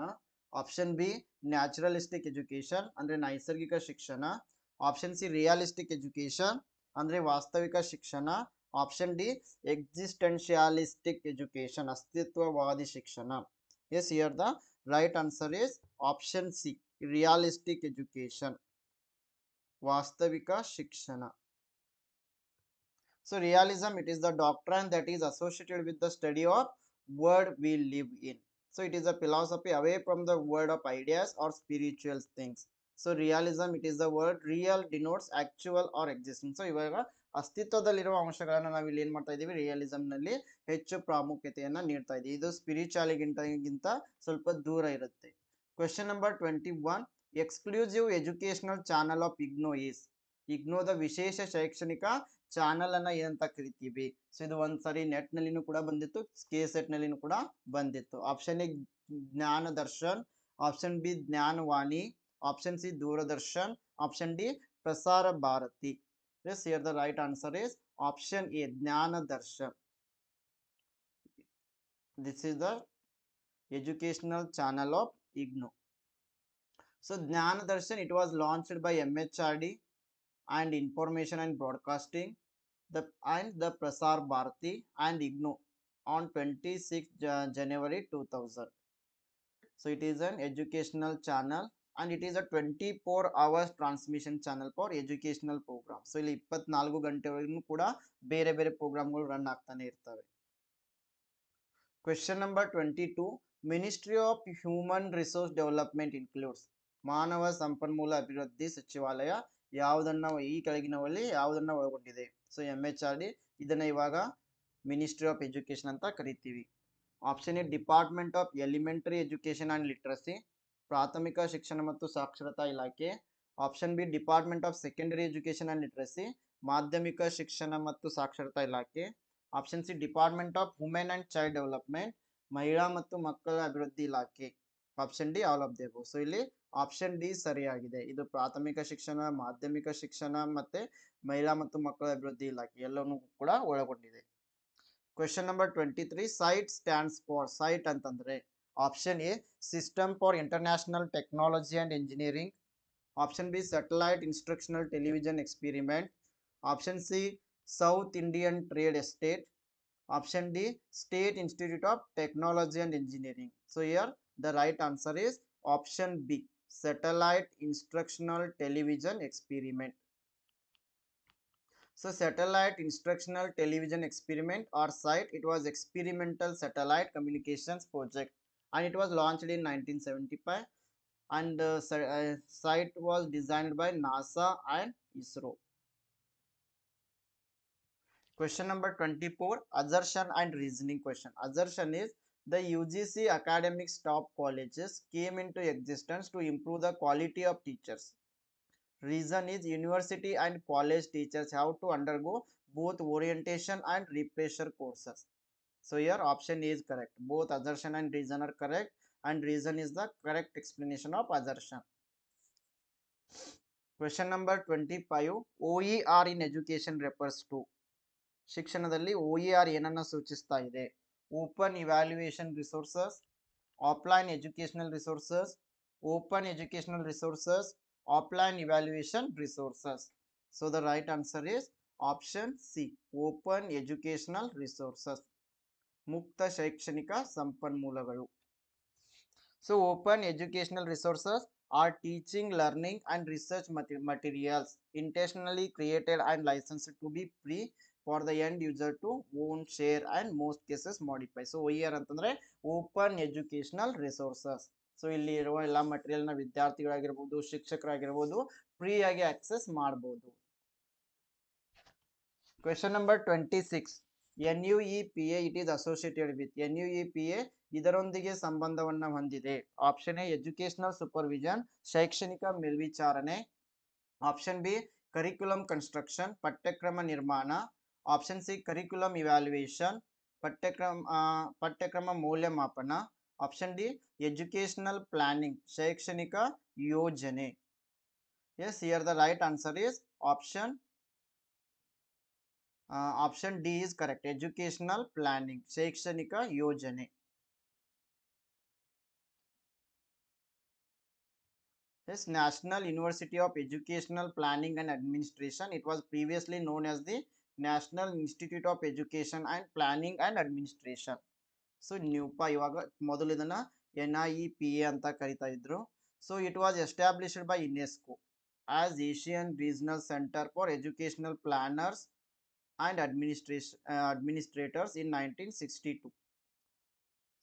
ಆಪ್ಷನ್ ಬಿ ನ್ಯಾಚುರಲಿಸ್ಟಿಕ್ ಎಜುಕೇಶನ್ ಅಂದ್ರೆ ನೈಸರ್ಗಿಕ ಶಿಕ್ಷಣ, ಆಪ್ಷನ್ ಸಿ ರಿಯಲಿಸ್ಟಿಕ್ ಎಜುಕೇಶನ್ ಅಂದ್ರೆ ವಾಸ್ತವಿಕ ಶಿಕ್ಷಣ, ಆಪ್ಷನ್ ಡಿ ಎಕ್ಸಿಸ್ಟೆನ್ಶಿಯಾಲಿಸ್ಟಿಕ್ ಎಜುಕೇಶನ್ ಅಸ್ತಿತ್ವವಾದಿ ಶಿಕ್ಷಣ. Yes, here the right answer is option C realistic education, ವಾಸ್ತವಿಕ ಶಿಕ್ಷಣ. So realism, it is the doctrine that is associated with the study of world we live in. So it is a philosophy away from the world of ideas or spiritual things. So realism, it is the word real denotes actual or existing. So ಇವಾಗ ಅಸ್ತಿತ್ವದಲ್ಲಿರುವ ಅಂಶಗಳನ್ನು ನಾವು ಇಲ್ಲಿ ಏನ್ ಮಾಡ್ತಾ ಇದೀವಿ, realism ನಲ್ಲಿ ಹೆಚ್ಚು ಪ್ರಾಮುಖ್ಯತೆಯನ್ನ ನೀಡ್ತಾ ಇದೀವಿ. ಇದು ಸ್ಪಿರಿಚುಯಾಲಿಗಿಂತ ಸ್ವಲ್ಪ ದೂರ ಇರುತ್ತೆ. Question number 21, exclusive educational channel of IGNOU is? ಇಗ್ನೋದ ವಿಶೇಷ ಶೈಕ್ಷಣಿಕ ಚಾನಲ್ ಅನ್ನ ಏನಂತ ಕರಿತೀವಿ? ಸೊ ಇದು ಒಂದ್ಸರಿ ನೆಟ್ ನಲ್ಲಿನೂ ಕೂಡ ಬಂದಿತ್ತು, ಕೆ ಸೆಟ್ ನಲ್ಲಿನೂ ಕೂಡ ಬಂದಿತ್ತು. ಆಪ್ಷನ್ ಎ ಜ್ಞಾನ Darshan, option B Gyan Vani, option C Doordarshan, option D Prasar Bharati. Yes, here the right answer is option A, Jnana Darshan. This is the educational channel of IGNOU. So Jnana Darshan, it was launched by MHRD and Information and Broadcasting and the Prasar Bharati and IGNOU on 26th January 2000. So it is an educational channel and it is a 24 hours transmission channel for educational program. So ಇಲ್ಲಿ 24 ಗಂಟೆವರೆಗೂ ಕೂಡ ಬೇರೆ ಬೇರೆ ಪ್ರೋಗ್ರಾಮ್ಗಳು run ಆಗ್ತಾನೆ ಇರ್ತವೆ. Question number 22. Ministry of Human Resource Development includes. ಮಾನವ ಸಂಪನ್ಮೂಲ ಅಭಿವೃದ್ಧಿ ಸಚಿವಾಲಯ ಯಾವುದನ್ನ ಈ ಕೆಳಗಿನವಲ್ಲಿ ಯಾವುದನ್ನ ಒಳಗೊಂಡಿದೆ? ಸೊ MHRD, ಇದನ್ನ ಇವಾಗ ಮಿನಿಸ್ಟ್ರಿ ಆಫ್ ಎಜುಕೇಶನ್ ಅಂತ ಕರಿತೀವಿ. Option A department of elementary education and literacy, ಪ್ರಾಥಮಿಕ ಶಿಕ್ಷಣ ಮತ್ತು ಸಾಕ್ಷರತಾ ಇಲಾಖೆ. Option B department of secondary education and literacy, ಮಾಧ್ಯಮಿಕ ಶಿಕ್ಷಣ ಮತ್ತು ಸಾಕ್ಷರತಾ ಇಲಾಖೆ. Option C department of women and child development, ಮಹಿಳಾ ಮತ್ತು ಮಕ್ಕಳ ಅಭಿವೃದ್ಧಿ ಇಲಾಖೆ. Option D all of the above. So ಇಲ್ಲಿ ಆಪ್ಷನ್ ಡಿ ಸರಿಯಾಗಿದೆ. ಇದು ಪ್ರಾಥಮಿಕ ಶಿಕ್ಷಣ, ಮಾಧ್ಯಮಿಕ ಶಿಕ್ಷಣ ಮತ್ತೆ ಮಹಿಳಾ ಮತ್ತು ಮಕ್ಕಳ ಅಭಿವೃದ್ಧಿ ಇಲಾಖೆ ಎಲ್ಲವನ್ನೂ ಕೂಡ ಒಳಗೊಂಡಿದೆ. Question number 23. SITE stands for, SITE ಅಂತಂದ್ರೆ option A system for international technology and engineering, option B satellite instructional television experiment, option C south Indian trade estate, option D state institute of technology and engineering. So here the right answer is option B, satellite instructional television experiment. So satellite instructional television experiment or SITE, it was experimental satellite communications project and it was launched in 1975 and SITE was designed by NASA and ISRO. Question number 24. Assertion and reasoning question. Assertion is the UGC academic staff colleges came into existence to improve the quality of teachers. Reason is university and college teachers have to undergo both orientation and refresher courses. So here option A is correct. Both assertion and reason are correct and reason is the correct explanation of assertion. Question number 25. OER in education refers to. ಶಿಕ್ಷಣದಲ್ಲಿ OER ಏನನ್ನ ಸೂಚಿಸ್ತಾ ಇದೆ? Open evaluation resources, offline educational resources, open educational resources, offline evaluation resources. So the right answer is option C, open educational resources, ಮುಕ್ತ ಶೈಕ್ಷಣಿಕ ಸಂಪನ್ಮೂಲಗಳು. So open educational resources are teaching, learning and research materials intentionally created and licensed to be free for the end user to own, share and most cases modify. So OER ಅಂತಂದ್ರೆ open educational resources. So ಇಲ್ಲಿ ಇರುವ ಎಲ್ಲ material ನ ವಿದ್ಯಾರ್ಥಿಗಳಾಗಿರ್ಬೋದು, ಶಿಕ್ಷಕರಾಗಿರ್ಬೋದು free ಆಗಿ access ಮಾಡಬಹುದು. Question number 26. NUEPA it is associated with. NUEPA ಇದರೊಂದಿಗೆ ಸಂಬಂಧವನ್ನ ಹೊಂದಿದೆ. ಆಪ್ಷನ್ ಎ ಎಜುಕೇಶನಲ್ ಸೂಪರ್ವಿಷನ್, ಶೈಕ್ಷಣಿಕ ಮೇಲ್ವಿಚಾರಣೆ. ಆಪ್ಷನ್ ಬಿ ಕರಿಕ್ಯುಲಮ್ ಕನ್ಸ್ಟ್ರಕ್ಷನ್, ಪಠ್ಯಕ್ರಮ ನಿರ್ಮಾಣ. ಆಪ್ಷನ್ ಸಿ ಕರಿಕ್ಯುಲಮ್ ಇವ್ಯಾಲ್ಯೂಯೇಷನ್, ಪಠ್ಯಕ್ರಮ ಮೌಲ್ಯಮಾಪನ. ಆಪ್ಷನ್ ಡಿ ಎಜುಕೇಶನಲ್ ಪ್ಲಾನಿಂಗ್, ಶೈಕ್ಷಣಿಕ ಯೋಜನೆ. Yes, here the right answer is option D is correct. Educational planning, ಶೈಕ್ಷಣಿಕ ಯೋಜನೆ. Yes, National University of Educational Planning and Administration. It was previously known as the National Institute of Education and Planning and Administration. So NUPA ಇವಾಗ ಮೊದಲು ಇದನ್ನ NIEPA ಅಂತ ಕರಿತಾ ಇದ್ರು. So it was established by UNESCO as Asian Regional Center for Educational Planners and Administrators in 1962.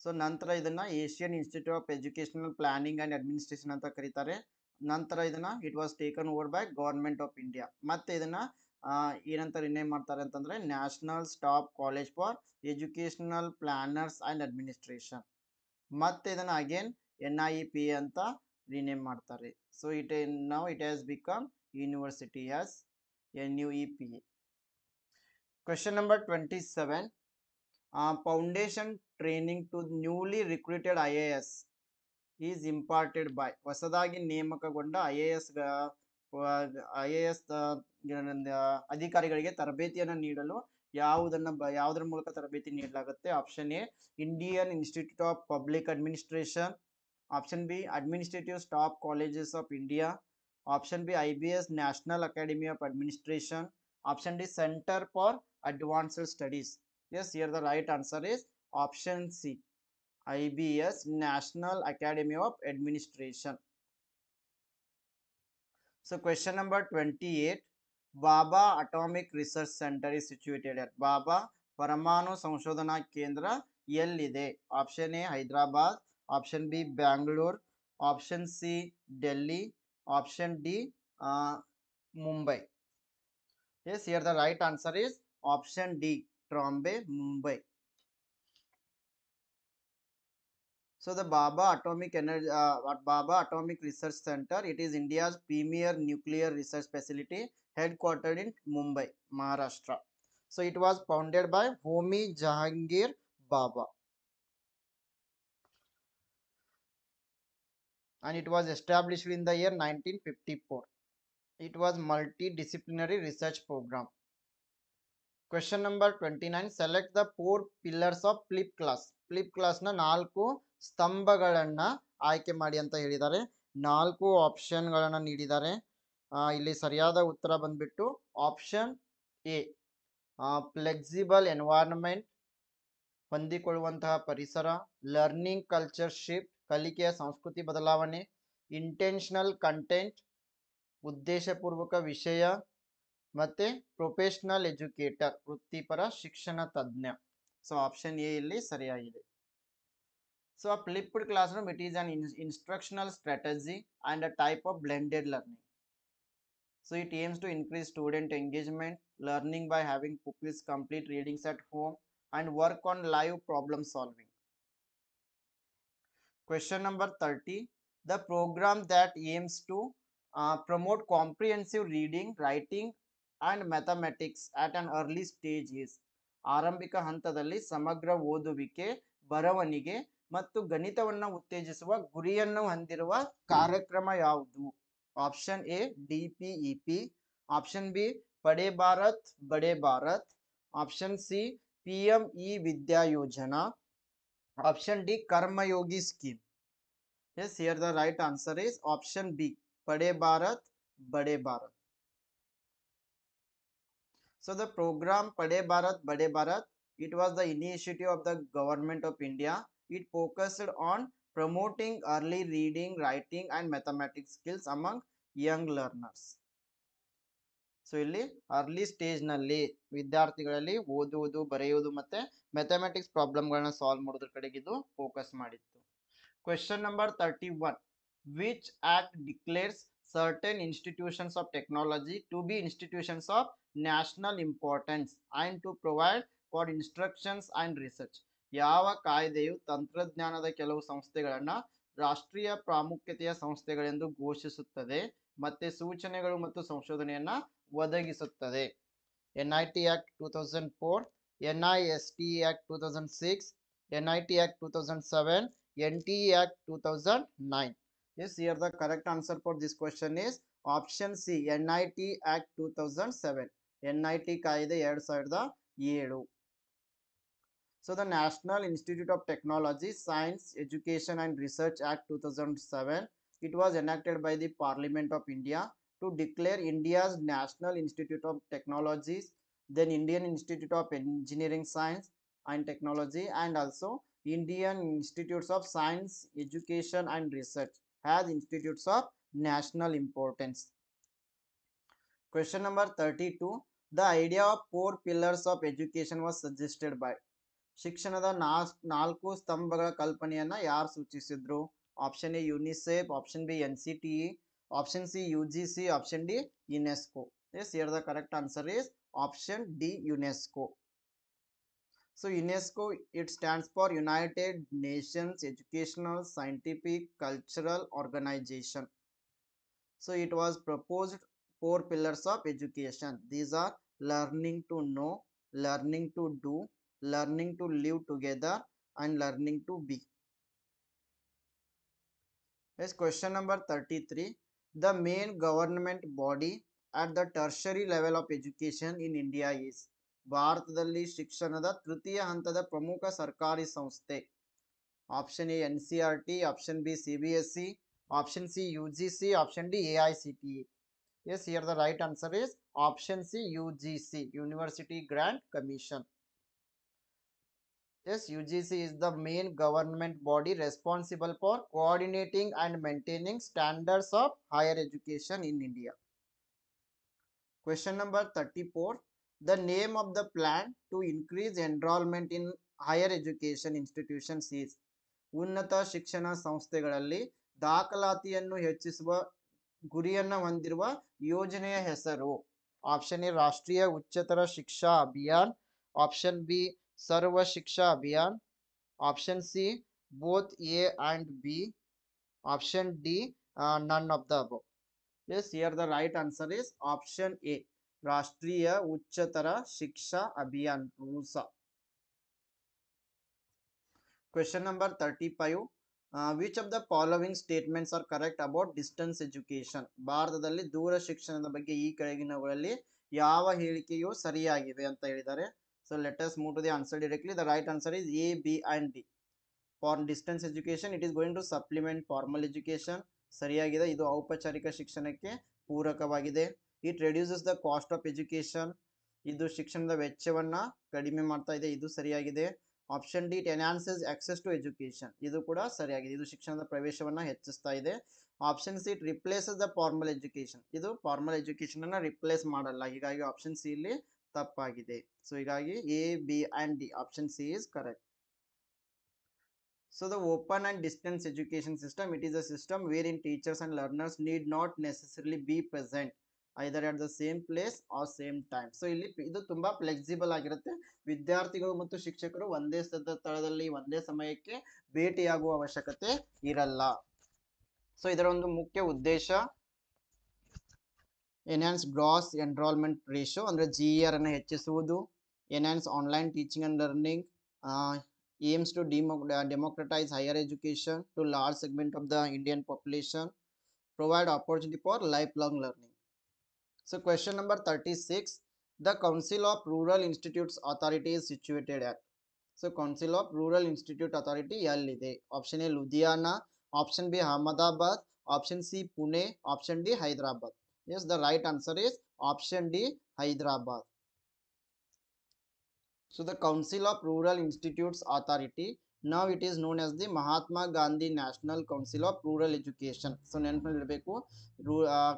So ನಂತರ ಇದನ್ನ Asian institute of educational planning and administration ಅಂತ ಕರೀತಾರೆ. ನಂತರ ಇದನ್ನ it was taken over by government of India. ಮತ್ತೆ ಇದನ್ನ ಏನಂತ rename ಮಾಡ್ತಾರೆ ಅಂತಂದ್ರೆ national staff college for educational planners and administration. ಮತ್ತೆ ಇದನ್ನ ಅಗೇನ್ NIEPA ಅಂತ ರಿನೇಮ್ ಮಾಡ್ತಾರೆ. So now it has become university as NUEPA. Question number 27. Foundation training to newly recruited IAS is imparted by ಹೊಸದಾಗಿ ನೇಮಕಗೊಂಡ I A S ಅಧಿಕಾರಿಗಳಿಗೆ ತರಬೇತಿಯನ್ನು ನೀಡಲು ಯಾವುದರ ಮೂಲಕ ತರಬೇತಿ ನೀಡಲಾಗುತ್ತೆ? Option A Indian institute of public administration, option B administrative staff colleges of India, option B IBS national academy of administration, option D centre for advanced studies. Yes, here the right answer is option C, IBS National Academy of Administration. So question number 28. Baba Atomic Research Center is situated at Baba Paramanu Sanchodhana Kendra ಎಲ್ಲಿದೆ? Option A Hyderabad, option B Bangalore, option C Delhi, option D Mumbai. Yes, here the right answer is option D, Trombay, Mumbai. So the Baba Atomic Research Center, it is India's premier nuclear research facility headquartered in Mumbai, Maharashtra. So it was founded by Homi Jahangir Baba. And it was established in the year 1954. It was multidisciplinary research program. Question number 29. Select the 4 pillars of flip class. Flip ಕ್ಲಾಸ್ನ 4 ಸ್ತಂಭಗಳನ್ನು ಆಯ್ಕೆ ಮಾಡಿ ಅಂತ ಹೇಳಿದ್ದಾರೆ. 4 ಆಪ್ಷನ್ಗಳನ್ನು ನೀಡಿದ್ದಾರೆ. ಇಲ್ಲಿ ಸರಿಯಾದ ಉತ್ತರ ಬಂದ್ಬಿಟ್ಟು ಆಪ್ಷನ್ ಎ, ಫ್ಲೆಕ್ಸಿಬಲ್ ಎನ್ವೈರನ್ಮೆಂಟ್, ಹೊಂದಿಕೊಳ್ಳುವಂತಹ ಪರಿಸರ, ಲರ್ನಿಂಗ್ ಕಲ್ಚರ್ ಶಿಫ್ಟ್, ಕಲಿಕೆಯ ಸಂಸ್ಕೃತಿ ಬದಲಾವಣೆ, ಇಂಟೆನ್ಷನಲ್ ಕಂಟೆಂಟ್, ಉದ್ದೇಶಪೂರ್ವಕ ವಿಷಯ, ಮತ್ತೆ ಪ್ರೊಫೆಷನಲ್ ಎಜುಕೇಟರ್, ವೃತ್ತಿಪರ ಶಿಕ್ಷಣ ತಜ್ಞ. ಸೊ ಆಪ್ಷನ್ ಎ ಇಲ್ಲಿ ಸರಿಯಾಗಿದೆ. So a flipped classroom, it is an instructional strategy and a type of blended learning. So it aims to increase student engagement, learning by having pupils complete readings at home and work on live problem solving. Question number 30. The program that aims to promote comprehensive reading, writing and mathematics at an early stage is. ಆರಂಭಿಕ ಹಂತದಲ್ಲಿ ಸಮಗ್ರ ಓದುವಿಕೆ, ಬರವಣಿಗೆ ಮತ್ತು ಗಣಿತವನ್ನು ಉತ್ತೇಜಿಸುವ ಗುರಿಯನ್ನು ಹೊಂದಿರುವ ಕಾರ್ಯಕ್ರಮ ಯಾವುದು? Option A DPEP, option B Padhe Bharat Badhe Bharat, option C PME Vidya Yojana, option D Karmayogi scheme. Yes, here the right answer is option B, Pade Bharat, Bade Bharat. So the program Pade Bharat, Bade Bharat, it was the initiative of the government of India. It focused on promoting early reading, writing and mathematics skills among young learners. So ಇಲ್ಲಿ early stage ನಲ್ಲಿ ವಿದ್ಯಾರ್ಥಿಗಳಲ್ಲಿ ಓದುವುದು, ಬರೆಯುವುದು ಮತ್ತೆ mathematics ಪ್ರಾಬ್ಲಮ್ಗಳನ್ನ solve ಮಾಡೋದ್ರ ಕಡೆಗೆ ಇದು focus ಮಾಡಿತ್ತು. Question number 31. Which act declares certain institutions of technology to be institutions of national importance and to provide for instructions and research? ಯಾವ ಕಾಯ್ದೆಯು ತಂತ್ರಜ್ಞಾನದ ಕೆಲವು ಸಂಸ್ಥೆಗಳನ್ನ ರಾಷ್ಟ್ರೀಯ ಪ್ರಾಮುಖ್ಯತೆಯ ಸಂಸ್ಥೆಗಳೆಂದು ಘೋಷಿಸುತ್ತದೆ ಮತ್ತೆ ಸೂಚನೆಗಳು ಮತ್ತು ಸಂಶೋಧನೆಯನ್ನ ಒದಗಿಸುತ್ತದೆ? NIT Act 2004, NIST Act 2006, NIT Act 2007, NTE Act 2009. Yes, here the correct answer for this question is option C, NIT Act 2007. NIT ಕಾಯ್ದೆ 2007. So the National Institute of Technology, Science, Education and Research Act 2007, it was enacted by the Parliament of India to declare India's National Institute of Technologies, then Indian Institute of Engineering, Science and Technology, and also Indian Institutes of Science, Education and Research as institutes of national importance. Question number 32. The idea of 4 pillars of education was suggested by. ಶಿಕ್ಷಣದ 4 ಸ್ತಂಭಗಳ ಕಲ್ಪನೆಯನ್ನ ಯಾರು ಸೂಚಿಸಿದ್ರು? Option A UNICEF, option B NCTE, option C UGC, option D UNESCO. Yes, here the correct answer is option D, UNESCO. So UNESCO, it stands for United Nations Educational, Scientific, Cultural Organization. So it was proposed 4 pillars of education. These are learning to know, learning to do, learning to live together, and learning to be. Yes, question number 33. The main government body at the tertiary level of education in India is. ಭಾರತದಲ್ಲಿ ಶಿಕ್ಷಣದ ತೃತೀಯ ಹಂತದ ಪ್ರಮುಖ ಸರ್ಕಾರಿ ಸಂಸ್ಥೆ. Option A N C R T, option B C B S C, option C U G C, option D A I C T E. Yes, here the right answer is option C, UGC, University Grant Commission. Yes, UGC is the main government body responsible for coordinating and maintaining standards of higher education in India. Question number 34. The name of the plan to increase enrollment in higher education institutions is. ಉನ್ನತ ಶಿಕ್ಷಣ ಸಂಸ್ಥೆಗಳಲ್ಲಿ ದಾಖಲಾತಿಯನ್ನು ಹೆಚ್ಚಿಸುವ ಗುರಿಯನ್ನು ಹೊಂದಿರುವ ಯೋಜನೆಯ ಹೆಸರು. Option A Rashtriya Uchchatar Shiksha Abhiyan, option B Sarva Shiksha Abhiyan, option C both A and B, option D none of the above. Yes, here the right answer is option A, ರಾಷ್ಟ್ರೀಯ Uchchatar Shiksha Abhiyan, RUSA. Question number 35. Which of the following statements are correct about distance education? ಭಾರತದಲ್ಲಿ ದೂರ ಶಿಕ್ಷಣದ ಬಗ್ಗೆ ಈ ಕೆಳಗಿನವುಗಳಲ್ಲಿ ಯಾವ ಹೇಳಿಕೆಯು ಸರಿಯಾಗಿವೆ ಅಂತ ಹೇಳಿದ್ದಾರೆ. So let us move to the answer directly. The right answer is A, B and D. For distance education, it is going to supplement formal education. ಸರಿಯಾಗಿದೆ, ಇದು ಔಪಚಾರಿಕ ಶಿಕ್ಷಣಕ್ಕೆ ಪೂರಕವಾಗಿದೆ. It reduces the cost of education. ಇದು ಶಿಕ್ಷಣದ ವೆಚ್ಚವನ್ನ ಕಡಿಮೆ ಮಾಡ್ತಾ ಇದೆ, ಇದು ಸರಿಯಾಗಿದೆ. Option D, it enhances access to education. ಇದು ಕೂಡ ಸರಿಯಾಗಿದೆ, ಇದು ಶಿಕ್ಷಣದ ಪ್ರವೇಶವನ್ನ ಹೆಚ್ಚಿಸ್ತಾ ಇದೆ. Option C, it replaces the formal education. ಇದು ಫಾರ್ಮಲ್ ಎಜುಕೇಶನ್ ಅನ್ನ ರಿಪ್ಲೇಸ್ ಮಾಡಲ್ಲ, ಹೀಗಾಗಿ ಆಪ್ಷನ್ ಸಿ ಇಲ್ಲಿ ತಪ್ಪಾಗಿದೆ. ಸೊ ಹೀಗಾಗಿ A, B and D, option C is correct. So the open and distance education system, it is a system wherein teachers and learners need not necessarily be present either at the same place or same time. So ಇಲ್ಲಿ ಇದು ತುಂಬಾ flexible ಆಗಿರುತ್ತೆ. ವಿದ್ಯಾರ್ಥಿಗಳು ಮತ್ತು ಶಿಕ್ಷಕರು ಒಂದೇ ಸ್ಥಳದಲ್ಲಿ ಒಂದೇ ಸಮಯಕ್ಕೆ ಭೇಟಿಯಾಗುವ ಅವಶ್ಯಕತೆ ಇರಲ್ಲ. ಸೊ ಇದರ ಒಂದು ಮುಖ್ಯ ಉದ್ದೇಶ ಎನ್ಹಾನ್ಸ್ ಗ್ರಾಸ್ ಎನ್ರೋಲ್ಮೆಂಟ್ ರೇಷಿಯೋ ಅಂದ್ರೆ GER ಅನ್ನು ಹೆಚ್ಚಿಸುವುದು, enhance online teaching and learning, aims to democratize higher education to large segment of the Indian population, provide opportunity for lifelong learning. So question number 36. The Council of Rural Institutes Authority is situated at. So Council of Rural Institute Authority ಎಲ್ಲಿದೆ? Option A Ludhiana, option B Ahmedabad, option C Pune, option D Hyderabad. Yes, the right answer is option D, Hyderabad. So the Council of Rural Institutes Authority, now it is known as the Mahatma Gandhi National Council of Rural Education. So ನೆನಪಿಡಬೇಕು,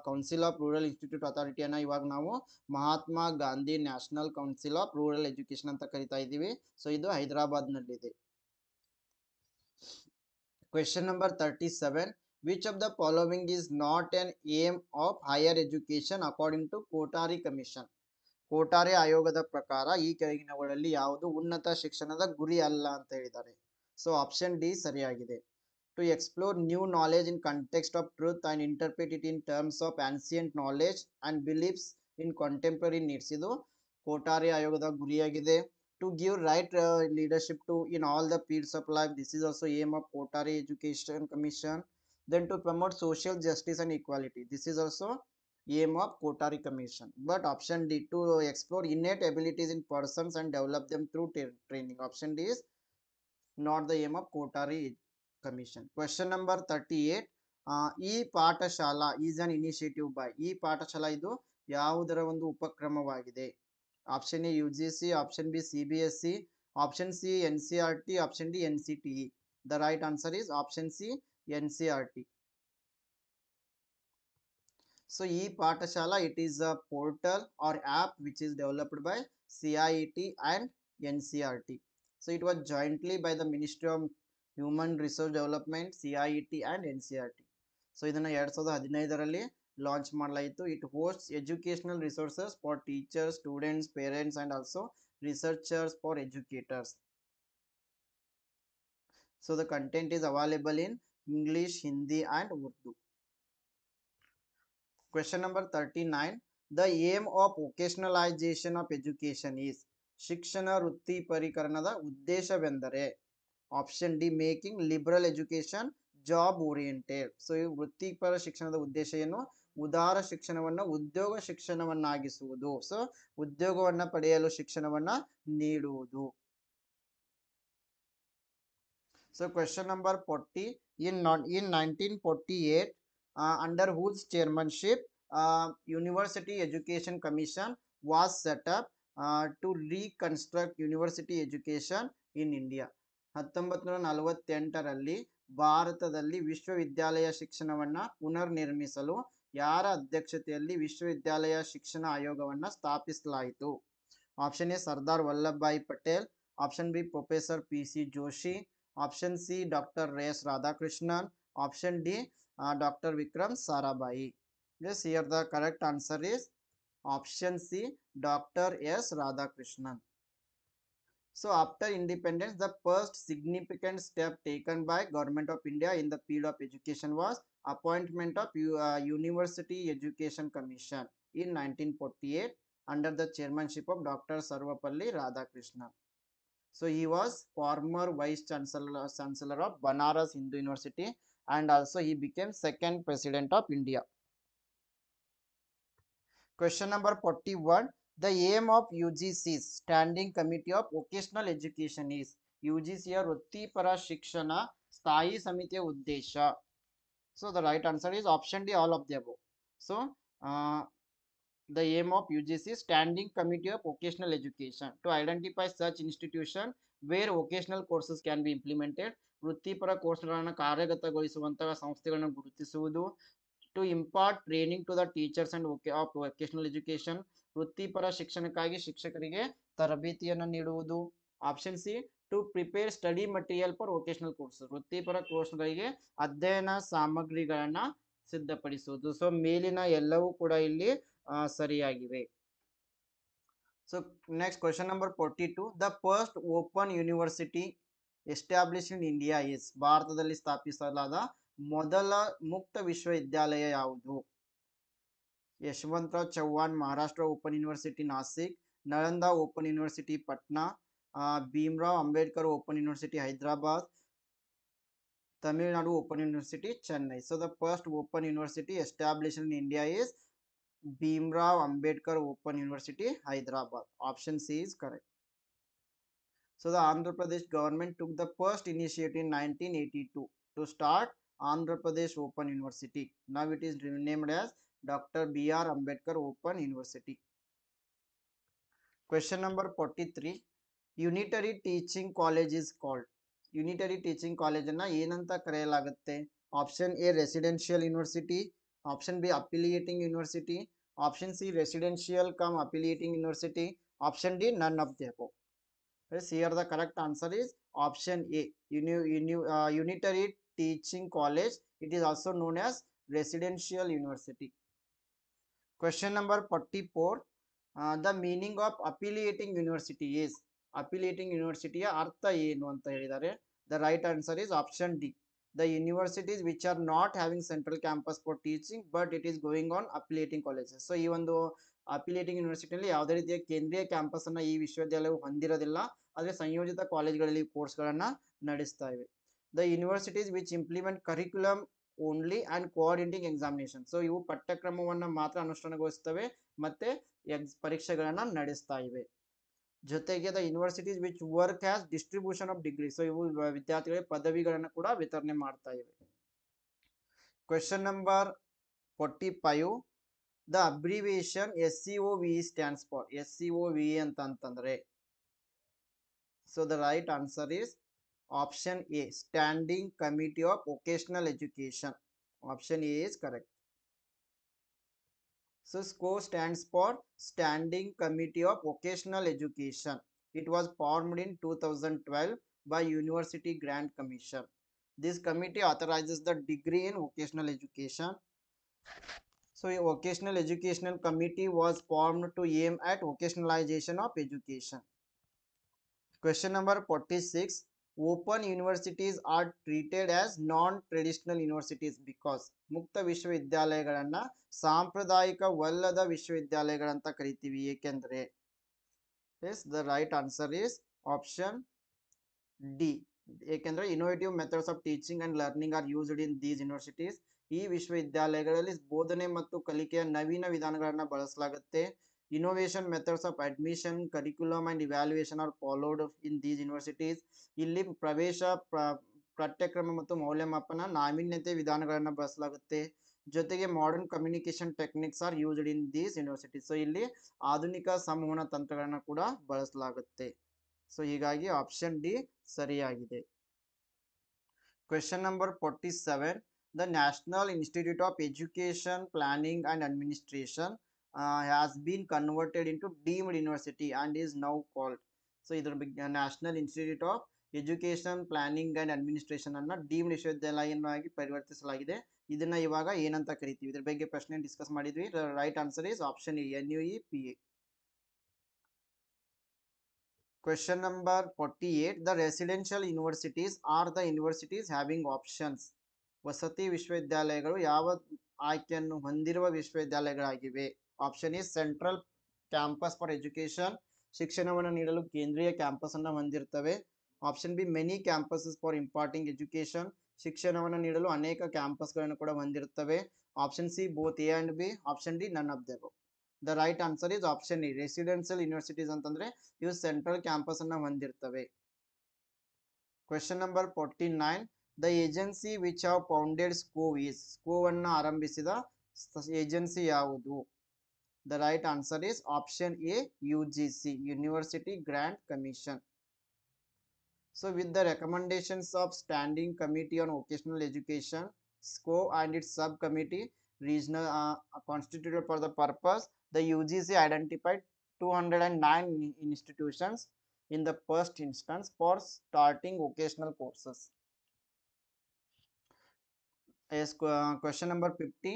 Council of Rural Institute Authority ಅನ್ನ ಇವಾಗ ನಾವು Mahatma Gandhi national council of rural education ಅಂತ ಕರಿತಾ ಇದ್ದೀವಿ. So ಇದು ಹೈದರಾಬಾದ್ ನಲ್ಲಿದೆ. Question number 37. Which of the following is not an aim of higher education according to Kothari Commission? Kothari ಆಯೋಗದ ಪ್ರಕಾರ ಈ ಕೆಳಗಿನವುಗಳಲ್ಲಿ ಯಾವುದು ಉನ್ನತ ಶಿಕ್ಷಣದ ಗುರಿ ಅಲ್ಲ ಅಂತ ಹೇಳಿದ್ದಾರೆ. ಸೊ ಆಪ್ಷನ್ ಡಿ ಸರಿಯಾಗಿದೆ. To explore new knowledge in context of truth and interpret it in terms of ancient knowledge and beliefs in contemporary needs, ಇದು ಕೋಟಾರಿ ಆಯೋಗದ ಗುರಿಯಾಗಿದೆ. To give right leadership to in all the fields of life, this is also aim of Kothari education commission. Then to promote social justice and equality, this is also aim of Kothari Commission. But option D, to explore innate abilities in persons and develop them through training, option D is not the aim of Kothari Commission. Question number 38. ಈ Pathshala is an initiative by. ಈ ಪಾಠಶಾಲಾ ಇದು ಯಾವುದರ ಒಂದು ಉಪಕ್ರಮವಾಗಿದೆ? Option A UGC, option B CBSE, option C NCERT, option D NCTE. The right answer is option C, NCERT. So e-Pathshala, it is a portal or app which is developed by CIET and NCERT. So it was jointly by the Ministry of Human Resource Development, CIET and NCERT. So ಇದನ್ನ 2015ರಲ್ಲಿ launch ಮಾಡಲಾಯಿತು. It hosts educational resources for teachers, students, parents and also researchers for educators. So the content is available in English, Hindi and Urdu. Question number 39. The aim of vocationalization of education is. ಶಿಕ್ಷಣ ವೃತ್ತಿಪರೀಕರಣದ ಉದ್ದೇಶವೆಂದರೆ option D making liberal education job oriented. So ಈ ವೃತ್ತಿಪರ ಶಿಕ್ಷಣದ ಉದ್ದೇಶ ಏನು? ಉದಾರ ಶಿಕ್ಷಣವನ್ನ ಉದ್ಯೋಗ ಶಿಕ್ಷಣವನ್ನಾಗಿಸುವುದು. ಸೊ ಉದ್ಯೋಗವನ್ನ ಪಡೆಯಲು ಶಿಕ್ಷಣವನ್ನ ನೀಡುವುದು. So question number 40, in 1948, under whose chairmanship University Education Commission was set up to reconstruct university education in India. 1948ರಲ್ಲಿ ಭಾರತದಲ್ಲಿ ವಿಶ್ವವಿದ್ಯಾಲಯ ಶಿಕ್ಷಣವನ್ನ ಪುನರ್ ನಿರ್ಮಿಸಲು ಯಾರ ಅಧ್ಯಕ್ಷತೆಯಲ್ಲಿ ವಿಶ್ವವಿದ್ಯಾಲಯ ಶಿಕ್ಷಣ ಆಯೋಗವನ್ನ ಸ್ಥಾಪಿಸಲಾಯಿತು? Option A Sardar Vallabhbhai Patel, option B professor P C. Joshi, option C doctor S Radhakrishnan, option D doctor Vikram Sarabhai. Yes, here the correct answer is option C, Dr. S. Radhakrishnan. So after independence, the first significant step taken by Government of India in the field of education was appointment of University Education Commission in 1948 under the chairmanship of Dr. Sarvapalli Radhakrishnan. So he was former vice chancellor of Banaras Hindu University, and also he became second president of India. Question number 41. The aim of UGC's Standing Committee of Vocational Education is. UGCಯ ವೃತ್ತಿಪರ ಶಿಕ್ಷಣ ಸ್ಥಾಯಿ ಸಮಿತಿಯ ಉದ್ದೇಶ. So the right answer is option D, all of the above. So the aim of UGC Standing Committee of Vocational Education to identify such institution where vocational courses can be implemented. ವೃತ್ತಿಪರ ಕೋರ್ಸ್ಗಳನ್ನು ಕಾರ್ಯಗತಗೊಳಿಸುವಂತಹ ಸಂಸ್ಥೆಗಳನ್ನು ಗುರುತಿಸುವುದು. To impart training to the teachers and of vocational education. ವೃತ್ತಿಪರ ಶಿಕ್ಷಣಕ್ಕಾಗಿ ಶಿಕ್ಷಕರಿಗೆ ತರಬೇತಿಯನ್ನು ನೀಡುವುದು. Option C to prepare study material for vocational courses. ವೃತ್ತಿಪರ ಕೋರ್ಸ್ಗಳಿಗೆ ಅಧ್ಯಯನ ಸಾಮಗ್ರಿಗಳನ್ನ ಸಿದ್ಧಪಡಿಸುವುದು. ಸೊ ಮೇಲಿನ ಎಲ್ಲವೂ ಕೂಡ ಇಲ್ಲಿ ಸರಿಯಾಗಿವೆ. So next question number 42. The first open university establish in India is. ಭಾರತದಲ್ಲಿ ಸ್ಥಾಪಿಸಲಾದ ಮೊದಲ ಮುಕ್ತ ವಿಶ್ವವಿದ್ಯಾಲಯ ಯಾವುದು? Yashwantrao Chavan Maharashtra open university Nashik, Nalanda open university Patna, Bhimrao Ambedkar open university Hyderabad, Tamil Nadu open university Chennai. So the first open university established in India is Bhimrao Ambedkar Open University, Hyderabad. Option C is correct. So the Andhra Pradesh government took the first initiative in 1982 to start Andhra Pradesh Open University. Now it is renamed as Dr. B.R. Ambedkar Open University. Question number 43. Unitary Teaching College is called. Unitary Teaching College ಅನ್ನ ಏನಂತ ಕರೆಯಲಾಗುತ್ತೆ? Option A residential university, option B affiliating university, option C residential cum affiliating university, option D none of the above. Yes, here the correct answer is option A, Unitary Teaching College. It is also known as Residential University. Question number 44. The meaning of affiliating university is. Affiliating university ಅರ್ಥ ಏನು ಅಂತ ಹೇಳಿದ್ದಾರೆ. The right answer is option D. The universities which are not having central campus for teaching but it is going on affiliating colleges. So ಈ ಒಂದು ಅಫಿಲಿಯೇಟಿಂಗ್ ಯೂನಿವರ್ಸಿಟಿಯಲ್ಲಿ ಯಾವುದೇ ರೀತಿಯ ಕೇಂದ್ರೀಯ campus ಅನ್ನ ಈ ವಿಶ್ವವಿದ್ಯಾಲಯವು ಹೊಂದಿರೋದಿಲ್ಲ, ಆದರೆ ಸಂಯೋಜಿತ ಕಾಲೇಜ್ಗಳಲ್ಲಿ ಕೋರ್ಸ್ಗಳನ್ನ ನಡೆಸ್ತಾ ಇವೆ. The universities which implement curriculum only and coordinating examination. So ಇವು ಪಠ್ಯಕ್ರಮವನ್ನ ಮಾತ್ರ ಅನುಷ್ಠಾನಗೊಳಿಸ್ತವೆ ಮತ್ತೆ ಪರೀಕ್ಷೆಗಳನ್ನ ನಡೆಸ್ತಾ ಇವೆ. ಜೊತೆಗೆ the universities which work has distribution of degree. So ಇವು ವಿದ್ಯಾರ್ಥಿಗಳಿಗೆ ಪದವಿಗಳನ್ನ ಕೂಡ ವಿತರಣೆ ಮಾಡ್ತಾ ಇವೆ. Question number 45. The abbreviation SCOVE stands for. SCOVE ಅಂತಂದ್ರೆ. So the right answer is option A, Standing Committee of Vocational Education. Option A is correct. So SCO stands for Standing Committee of Vocational Education. It was formed in 2012 by University Grant Commission. This committee authorizes the degree in vocational education. So a vocational educational committee was formed to aim at vocationalization of education. Question number 46. Open universities are treated as non-traditional universities because ಮುಕ್ತ ವಿಶ್ವವಿದ್ಯಾಲಯಗಳನ್ನ ಸಾಂಪ್ರದಾಯಿಕವಲ್ಲದ ವಿಶ್ವವಿದ್ಯಾಲಯಗಳಂತ ಕರಿತೀವಿ. ಏಕೆಂದ್ರೆ Yes, the right answer is option D. ಏಕೆಂದರೆ innovative methods of teaching and learning are used in these universities. ಈ ವಿಶ್ವವಿದ್ಯಾಲಯಗಳಲ್ಲಿ ಬೋಧನೆ ಮತ್ತು ಕಲಿಕೆಯ ನವೀನ ವಿಧಾನಗಳನ್ನು ಬಳಸಲಾಗುತ್ತೆ. Innovation methods of admission, curriculum and evaluation are followed in these universities. ಇಲ್ಲಿ ಪ್ರವೇಶ, ಪಠ್ಯಕ್ರಮ ಮತ್ತು ಮೌಲ್ಯಮಾಪನ, ನಾವೀನ್ಯತೆ ವಿಧಾನಗಳನ್ನು ಬಳಸಲಾಗುತ್ತೆ. ಜೊತೆಗೆ modern communication techniques are used in these universities. So ಇಲ್ಲಿ ಆಧುನಿಕ ಸಂವಹನ ತಂತ್ರಗಳನ್ನು ಕೂಡ ಬಳಸಲಾಗುತ್ತೆ. ಸೊ ಹೀಗಾಗಿ ಆಪ್ಷನ್ ಡಿ ಸರಿಯಾಗಿದೆ. Question number 47. The National Institute of Education, Planning and Administration has been converted into deemed university and is now called. So ಇದರ ಬಗ್ಗೆ national institute of education, planning and administration ಅನ್ನ deemed ವಿಶ್ವವಿದ್ಯಾಲಯವಾಗಿ ಪರಿವರ್ತಿಸಲಾಗಿದೆ. ಇದನ್ನ ಇವಾಗ ಏನಂತ ಕರಿತೀವಿ? ಇದ್ರ ಬಗ್ಗೆ ಪ್ರಶ್ನೆ ಡಿಸ್ಕಸ್ ಮಾಡಿದ್ವಿ. Right answer is option A, NUEPA. Question number 48. The residential universities are the universities having options. ವಸತಿ ವಿಶ್ವವಿದ್ಯಾಲಯಗಳು ಯಾವ ಆಯ್ಕೆಯನ್ನು ಹೊಂದಿರುವ ವಿಶ್ವವಿದ್ಯಾಲಯಗಳಾಗಿವೆ? Option is central campus for education, ಶಿಕ್ಷಣವನ್ನು ನೀಡಲು ಕೇಂದ್ರೀಯ ಕ್ಯಾಂಪಸ್ ಅನ್ನು ಹೊಂದಿರುತ್ತವೆ. Option B many campuses for imparting education, ಶಿಕ್ಷಣವನ್ನು ನೀಡಲು ಅನೇಕ ಕ್ಯಾಂಪಸ್ಗಳನ್ನು ಕೂಡ ಹೊಂದಿರುತ್ತವೆ. Option C both A and B. Option D none of the above. The right answer is option E. Residential universities ಅಂತಂದ್ರೆ ಇವು ಸೆಂಟ್ರಲ್ ಕ್ಯಾಂಪಸ್ ಅನ್ನ ಹೊಂದಿರ್ತವೆ. Question number 49. The agency which have founded SCOVE is. SCOVE ಅನ್ನು ಆರಂಭಿಸಿದ agency ಯಾವುದು? The right answer is option A, UGC, university grant commission. So with the recommendations of Standing Committee on Vocational Education, SCOVE, and its subcommittee regional constituted for the purpose, the UGC identified 209 institutions in the first instance for starting vocational courses. Yes, question number 50.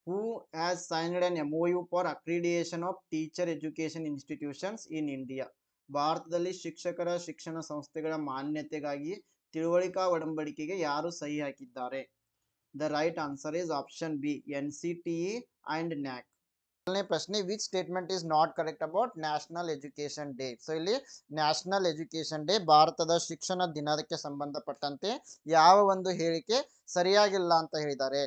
Who has signed an MOU for accreditation of teacher education institutions in India? ಭಾರತದಲ್ಲಿ ಶಿಕ್ಷಕರ ಶಿಕ್ಷಣ ಸಂಸ್ಥೆಗಳ ಮಾನ್ಯತೆಗಾಗಿ ತಿಳುವಳಿಕಾ ಒಡಂಬಡಿಕೆಗೆ ಯಾರು ಸಹಿ ಹಾಕಿದ್ದಾರೆ? The right answer is option B, NCTE and NAC. ಪ್ರಶ್ನೆ, which statement is not correct about national education day? So ಇಲ್ಲಿ ನ್ಯಾಷನಲ್ ಎಜುಕೇಶನ್ ಡೇ, ಭಾರತದ ಶಿಕ್ಷಣ ದಿನಕ್ಕೆ ಸಂಬಂಧಪಟ್ಟಂತೆ ಯಾವ ಒಂದು ಹೇಳಿಕೆ ಸರಿಯಾಗಿಲ್ಲ ಅಂತ ಹೇಳಿದ್ದಾರೆ?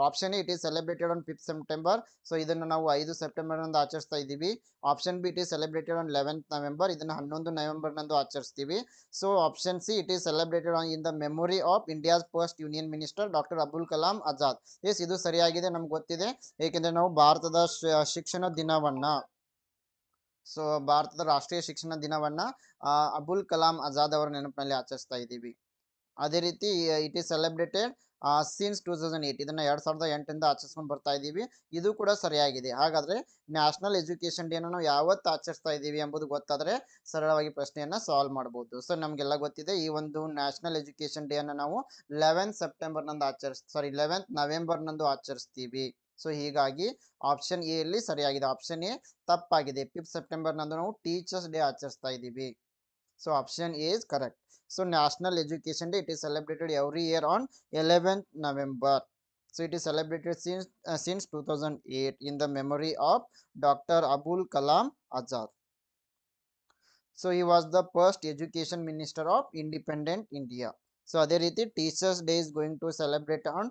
Option A, it is celebrated on 5th September. So ಇದನ್ನು ನಾವು 5 ಸೆಪ್ಟೆಂಬರ್ ನಂದು ಆಚರಿಸ್ತಾ ಇದ್ದೀವಿ. Option B, it is celebrated on 11th November. ಇದನ್ನು 11 ನವೆಂಬರ್ ನಂದು ಆಚರಿಸ್ತೀವಿ. So option C, it is celebrated on in the memory of India's first union minister doctor Abul Kalam Azad. Yes, ಇದು ಸರಿಯಾಗಿದೆ, ನಮ್ಗೆ ಗೊತ್ತಿದೆ. ಏಕೆಂದ್ರೆ ನಾವು ಭಾರತದ ಶಿಕ್ಷಣ ದಿನವನ್ನ, ಸೊ ಭಾರತದ ರಾಷ್ಟ್ರೀಯ ಶಿಕ್ಷಣ ದಿನವನ್ನ ಅಬುಲ್ ಕಲಾಂ ಆಜಾದ್ ಅವರ ನೆನಪಿನಲ್ಲಿ ಆಚರಿಸ್ತಾ ಇದ್ದೀವಿ. ಅದೇ ರೀತಿ ಇಟ್ ಈಸ್ ಸೆಲೆಬ್ರೇಟೆಡ್ ಸಿನ್ಸ್ 2008. ಇದನ್ನ 2008 ಆಚರಿಸ್ಕೊಂಡು ಬರ್ತಾ ಇದ್ದೀವಿ. ಇದು ಕೂಡ ಸರಿಯಾಗಿದೆ. ಹಾಗಾದ್ರೆ ನ್ಯಾಷನಲ್ ಎಜುಕೇಶನ್ ಡೇನ ನಾವು ಯಾವತ್ತು ಆಚರಿಸ್ತಾ ಇದ್ದೀವಿ ಎಂಬುದು ಗೊತ್ತಾದ್ರೆ ಸರಳವಾಗಿ ಪ್ರಶ್ನೆಯನ್ನ ಸಾಲ್ವ್ ಮಾಡಬಹುದು. ಸೊ ನಮ್ಗೆಲ್ಲ ಗೊತ್ತಿದೆ, ಈ ಒಂದು ನ್ಯಾಷನಲ್ ಎಜುಕೇಶನ್ ಡೇ ಅನ್ನ ನಾವು 11th ನವೆಂಬರ್ ನಂದು ಆಚರಿಸ್ತೀವಿ. ಸೊ ಹೀಗಾಗಿ ಆಪ್ಷನ್ ಎ ಅಲ್ಲಿ ಸರಿಯಾಗಿದೆ. ಆಪ್ಷನ್ ಎ ತಪ್ಪಾಗಿದೆ. 5th ಸೆಪ್ಟೆಂಬರ್ ನಂದು ನಾವು ಟೀಚರ್ಸ್ ಡೇ ಆಚರಿಸ್ತಾ ಇದ್ದೀವಿ. So option A is correct. So National Education Day, it is celebrated every year on 11th November. So it is celebrated since 2008 in the memory of Dr. Abul Kalam Azad. So he was the first education minister of independent India. So ಅದೇ ರೀತಿ Teachers Day is going to celebrate on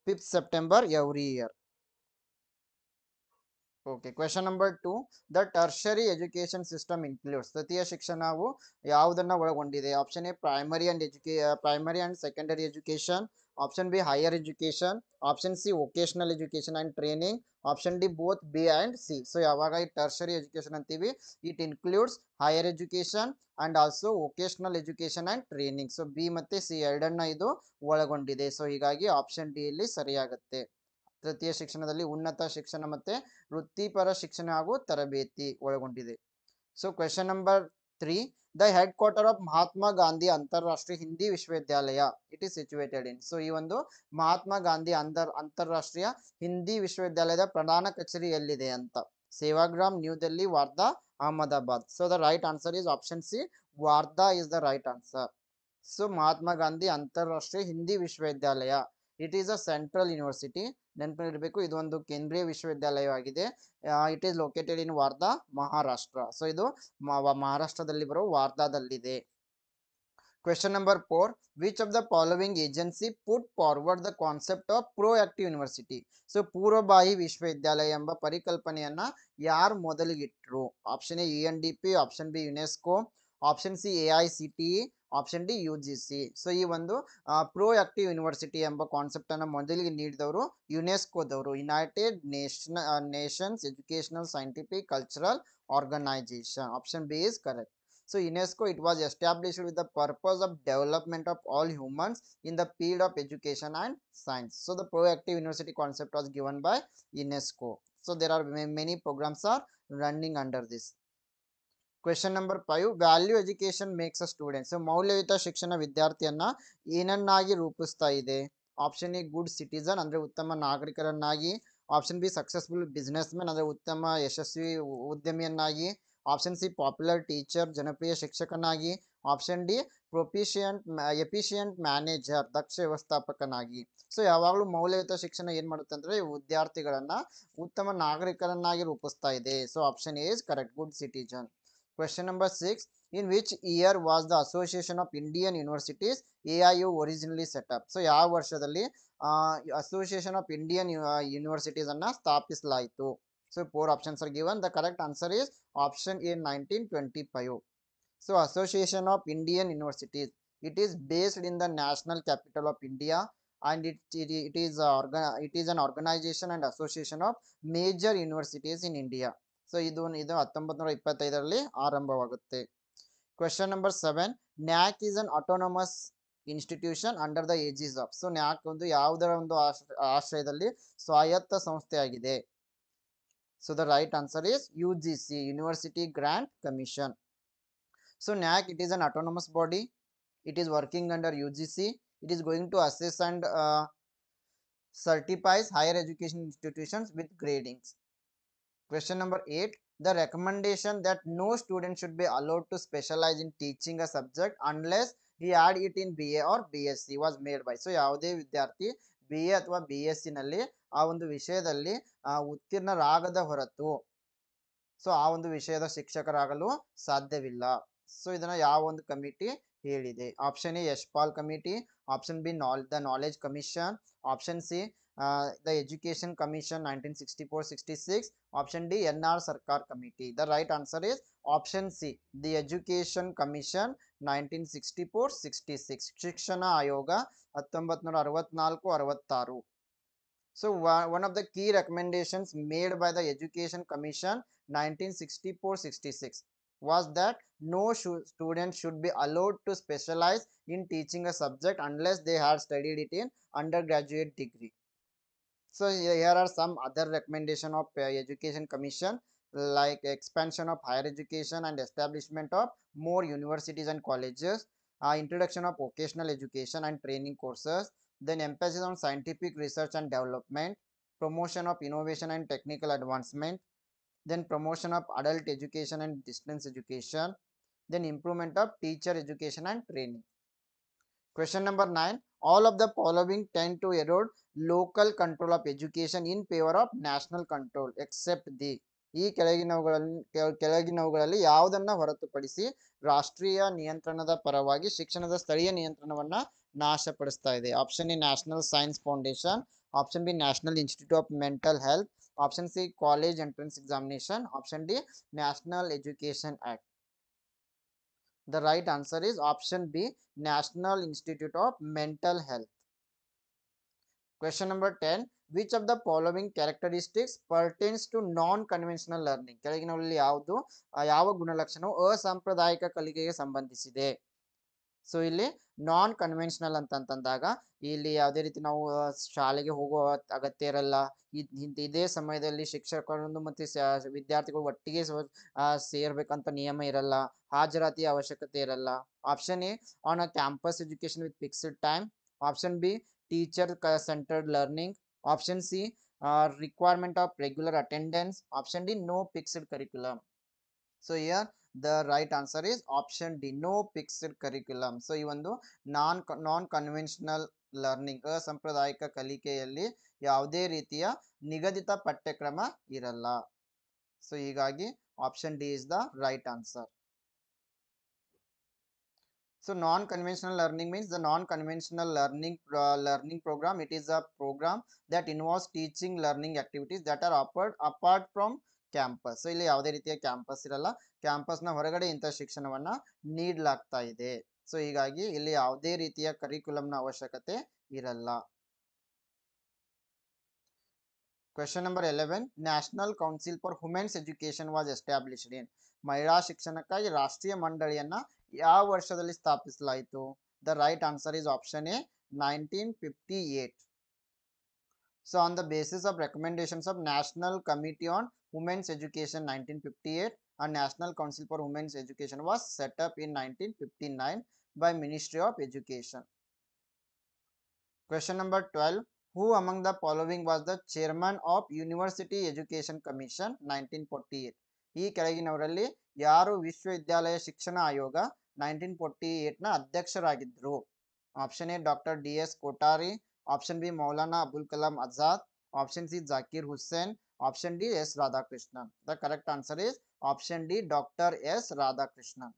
5th September every year. Okay, question number 2. The tertiary education system includes. ತೃತೀಯ ಶಿಕ್ಷಣವು ಯಾವುದನ್ನ ಒಳಗೊಂಡಿದೆ? Option A primary and secondary education. Option B higher education. Option C vocational education and training. Option D both B and C. So ಯಾವಾಗ ಈ tertiary education ಅಂತೀವಿ, it includes higher education and also vocational education and training. So B ಮತ್ತೆ C ಎರಡನ್ನ ಇದು ಒಳಗೊಂಡಿದೆ. So ಹೀಗಾಗಿ option D ಇಲ್ಲಿ ಸರಿಯಾಗುತ್ತೆ. ತೃತೀಯ ಶಿಕ್ಷಣದಲ್ಲಿ ಉನ್ನತ ಶಿಕ್ಷಣ ಮತ್ತೆ ವೃತ್ತಿಪರ ಶಿಕ್ಷಣ ಹಾಗೂ ತರಬೇತಿ ಒಳಗೊಂಡಿದೆ. So question number 3. The headquarter of Mahatma Gandhi ಅಂತಾರಾಷ್ಟ್ರೀಯ ಹಿಂದಿ ವಿಶ್ವವಿದ್ಯಾಲಯ, it is situated in. So ಈ ಒಂದು ಮಹಾತ್ಮ ಗಾಂಧಿ ಅಂತಾರಾಷ್ಟ್ರೀಯ ಹಿಂದಿ ವಿಶ್ವವಿದ್ಯಾಲಯದ ಪ್ರಧಾನ ಕಚೇರಿ ಎಲ್ಲಿದೆ ಅಂತ? Sevagram, New Delhi, Wardha, Ahmedabad. So the right answer is option C, Wardha is the right answer. So Mahatma Gandhi ಅಂತಾರಾಷ್ಟ್ರೀಯ ಹಿಂದಿ ವಿಶ್ವವಿದ್ಯಾಲಯ, it is a central university. ನೆನಪಿರಬೇಕು, ಇದು ಒಂದು ಕೇಂದ್ರೀಯ ವಿಶ್ವವಿದ್ಯಾಲಯವಾಗಿದೆ. It is located in Wardha, Maharashtra. So ಇದು ಮಹಾರಾಷ್ಟ್ರದಲ್ಲಿ ಬರೋ ವಾರ್ಧಾದಲ್ಲಿದೆ. Question number 4. Which of the following agency put forward the concept of proactive university? So ಪೂರ್ವಭಾವಿ ವಿಶ್ವವಿದ್ಯಾಲಯ ಎಂಬ ಪರಿಕಲ್ಪನೆಯನ್ನ ಯಾರು ಮೊದಲಿಗಿಟ್ರು? Option A UNDP, option B UNESCO, option C AICTE, option D UGC. So ಈ ಒಂದು ಪ್ರೋ ಆಕ್ಟಿವ್ ಯೂನಿವರ್ಸಿಟಿ ಎಂಬ concept ಅನ್ನ ಮೊದಲಿಗೆ ನೀಡಿದವರು ಯುನೆಸ್ಕೋದವರು, United Nations educational scientific cultural organisation. Option B is correct. So UNESCO, it was established with the purpose of development of all humans in the field of education and science. So the proactive university concept was given by UNESCO. So there are many programs are running under this. Question number 5. Value education makes a student. So ಮೌಲ್ಯಯುತ ಶಿಕ್ಷಣ ವಿದ್ಯಾರ್ಥಿಯನ್ನ ಏನನ್ನಾಗಿ ರೂಪಿಸ್ತಾ ಇದೆ? Option A good citizen, ಅಂದ್ರೆ ಉತ್ತಮ ನಾಗರಿಕರನ್ನಾಗಿ. Option B successful businessman, ಅಂದ್ರೆ ಉತ್ತಮ ಯಶಸ್ವಿ ಉದ್ಯಮಿಯನ್ನಾಗಿ. ಆಪ್ಷನ್ ಸಿ ಪಾಪ್ಯುಲರ್ ಟೀಚರ್, ಜನಪ್ರಿಯ ಶಿಕ್ಷಕನಾಗಿ. ಆಪ್ಷನ್ ಡಿ ಎಫಿಷಿಯಂಟ್ ಮ್ಯಾನೇಜರ್, ದಕ್ಷ ವ್ಯವಸ್ಥಾಪಕನಾಗಿ. ಸೊ ಯಾವಾಗಲೂ ಮೌಲ್ಯಯುತ ಶಿಕ್ಷಣ ಏನ್ ಮಾಡುತ್ತೆ ಅಂದ್ರೆ ವಿದ್ಯಾರ್ಥಿಗಳನ್ನ ಉತ್ತಮ ನಾಗರಿಕರನ್ನಾಗಿ ರೂಪಿಸ್ತಾ ಇದೆ. So option A is correct, good citizen. Question number 6. In which year was the Association of Indian Universities AIU originally set up? So ಯಾವ ವರ್ಷದಲ್ಲಿ ಅಸೋಸಿಯೇಷನ್ ಆಫ್ ಇಂಡಿಯನ್ ಯೂನಿವರ್ಸಿಟೀಸ್ ಅನ್ನ ಸ್ಥಾಪಿಸಲಾಯಿತು? So 4 options are given. The correct answer is option A, 1925. So Association of Indian Universities, it is based in the national capital of India, and it is an organization and association of major universities in India. So ಇದು 1925ರಲ್ಲಿ ಆರಂಭವಾಗುತ್ತೆ. Question number 7. NAC is an autonomous institution under the aegis of. So NAC ಒಂದು ಯಾವುದರ ಒಂದು ಆಶ್ರಯದಲ್ಲಿ ಸ್ವಾಯತ್ತ ಸಂಸ್ಥೆಯಾಗಿದೆ? So the right answer is UGC, University Grant Commission. So NAC, it is an autonomous body. It is working under UGC. It is going to assess and certifies higher education institutions with gradings. Question number 8. The recommendation that no student should be allowed to specialize in teaching a subject unless he had it in BA or BSc was made by. So ಯಾವುದೇ ವಿದ್ಯಾರ್ಥಿ BA ಅಥವಾ BSc ನಲ್ಲಿ ಆ ಒಂದು ವಿಷಯದಲ್ಲಿ ಉತ್ತೀರ್ಣರಾಗದ ಹೊರತು so ಆ ಒಂದು ವಿಷಯದ ಶಿಕ್ಷಕರಾಗಲು ಸಾಧ್ಯವಿಲ್ಲ. ಸೊ ಇದನ್ನ ಯಾವ ಒಂದು ಕಮಿಟಿ ಹೇಳಿದೆ? Option A Yashpal committee, option B the knowledge commission, option C the education commission 1964-66, option D NR Sarkar committee. The right answer is option C, the education commission 1964-66, ಶಿಕ್ಷಣ ಆಯೋಗ 1964-66. So one of the key recommendations made by the education commission 1964-66 was that no student should be allowed to specialize in teaching a subject unless they had studied it in undergraduate degree. So here are some other recommendation of education commission, like expansion of higher education and establishment of more universities and colleges, introduction of vocational education and training courses, then emphasis on scientific research and development, promotion of innovation and technical advancement, then promotion of adult education and distance education, then improvement of teacher education and training. Question number 9. All of the following tend to erode local control of education in favor of national control except the. ಈ ಕೆಳಗಿನವುಗಳಲ್ಲಿ ಯಾವುದನ್ನ ಹೊರತುಪಡಿಸಿ ರಾಷ್ಟ್ರೀಯ ನಿಯಂತ್ರಣದ ಪರವಾಗಿ ಶಿಕ್ಷಣದ ಸ್ಥಳೀಯ ನಿಯಂತ್ರಣವನ್ನ ನಾಶಪಡಿಸ್ತಾ ಇದೆ? Option A national science foundation, option B national institute of mental health, option C college entrance examination, option D national education act. The right answer is option B, National Institute of Mental Health. Question number 10. Which of the following characteristics pertains to non-conventional learning? ಕೆಳಗಿನವುಗಳಲ್ಲಿ ಯಾವ ಗುಣಲಕ್ಷಣವು ಅಸಾಂಪ್ರದಾಯಿಕ ಕಲಿಕೆಗೆ ಸಂಬಂಧಿಸಿದೆ? So ಇಲ್ಲಿ non conventional ಅಂತಂದಾಗ ಇಲ್ಲಿ ಯಾವುದೇ ರೀತಿ ನಾವು ಶಾಲೆಗೆ ಹೋಗುವ ಅಗತ್ಯ ಇರಲ್ಲ. ಇದೇ ಸಮಯದಲ್ಲಿ ಶಿಕ್ಷಕರನ್ನು ಮತ್ತೆ ವಿದ್ಯಾರ್ಥಿಗಳು ಒಟ್ಟಿಗೆ ಸೇರ್ಬೇಕಂತ ನಿಯಮ ಇರಲ್ಲ. ಹಾಜರಾತಿಯ ಅವಶ್ಯಕತೆ ಇರಲ್ಲ. Option A on a campus education with fixed time, option B teacher centred learning, option C requirement of regular attendance, option D no fixed curriculum. So here the right answer is option D, no fixed curriculum. So ಈ ಒಂದು non conventional learning, ಅಸಾಂಪ್ರದಾಯಿಕ ಕಲಿಕೆಯಲ್ಲಿ ಯಾವುದೇ ರೀತಿಯ ನಿಗದಿತ ಪಠ್ಯಕ್ರಮ ಇರಲ್ಲ. So ಹೀಗಾಗಿ option D is the right answer. So non-conventional learning means the non-conventional learning program. It is a program that involves teaching learning activities that are apart from campus. So ಇಲ್ಲಿ ಯಾವುದೇ ರೀತಿಯ ಕ್ಯಾಂಪಸ್ ಇರಲ್ಲ, ಕ್ಯಾಂಪಸ್ನ ಹೊರಗಡೆ ಇಂಥ ಶಿಕ್ಷಣವನ್ನ ನೀಡಲಾಗ್ತಾ ಇದೆ. So ಹೀಗಾಗಿ ಇಲ್ಲಿ ಯಾವುದೇ ರೀತಿಯ ಕರಿಕ್ಯುಲಮ್ನ ಅವಶ್ಯಕತೆ ಇರಲ್ಲ. Question number 11. National Council for Women's Education was established in. ಮಹಿಳಾ ಶಿಕ್ಷಣಕ್ಕಾಗಿ ರಾಷ್ಟ್ರೀಯ ಮಂಡಳಿಯನ್ನ ಯಾವ ವರ್ಷದಲ್ಲಿ ಸ್ಥಾಪಿಸಲಾಯಿತು? The right answer is option A, 1958. So on the basis of recommendations of National Committee on Women's Education 1958, a National Council for Women's Education was set up in 1959 by Ministry of Education. Question number 12. Who among the following was the chairman of University Education Commission 1948? ಈ ಕೆಳಗಿನವರಲ್ಲಿ ಯಾರು ವಿಶ್ವವಿದ್ಯಾಲಯ ಶಿಕ್ಷಣ ಆಯೋಗ 1948 ನ ಅಧ್ಯಕ್ಷರಾಗಿದ್ದರು? Option A doctor D S Kothari, option B Maulana Abul Kalam Azad, option C Zakir Hussain, option D S Radhakrishnan. The correct answer is option D doctor S Radhakrishnan.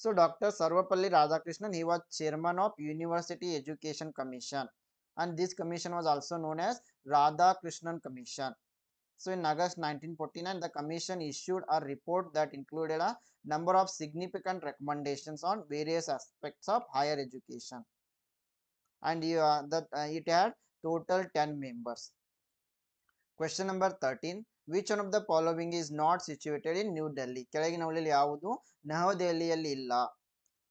So Dr. Sarvapalli Radhakrishnan, he was chairman of University Education Commission, and this commission was also known as Radhakrishnan Commission. So in August 1949, the commission issued a report that included a number of significant recommendations on various aspects of higher education, and it had total 10 members. Question number 13. Which one of the following is not situated in New Delhi? ಕೆಳಗಿನವುಗಳಲ್ಲಿ ಯಾವುದು ನವದೆಹಲಿಯಲ್ಲಿ ಇಲ್ಲ?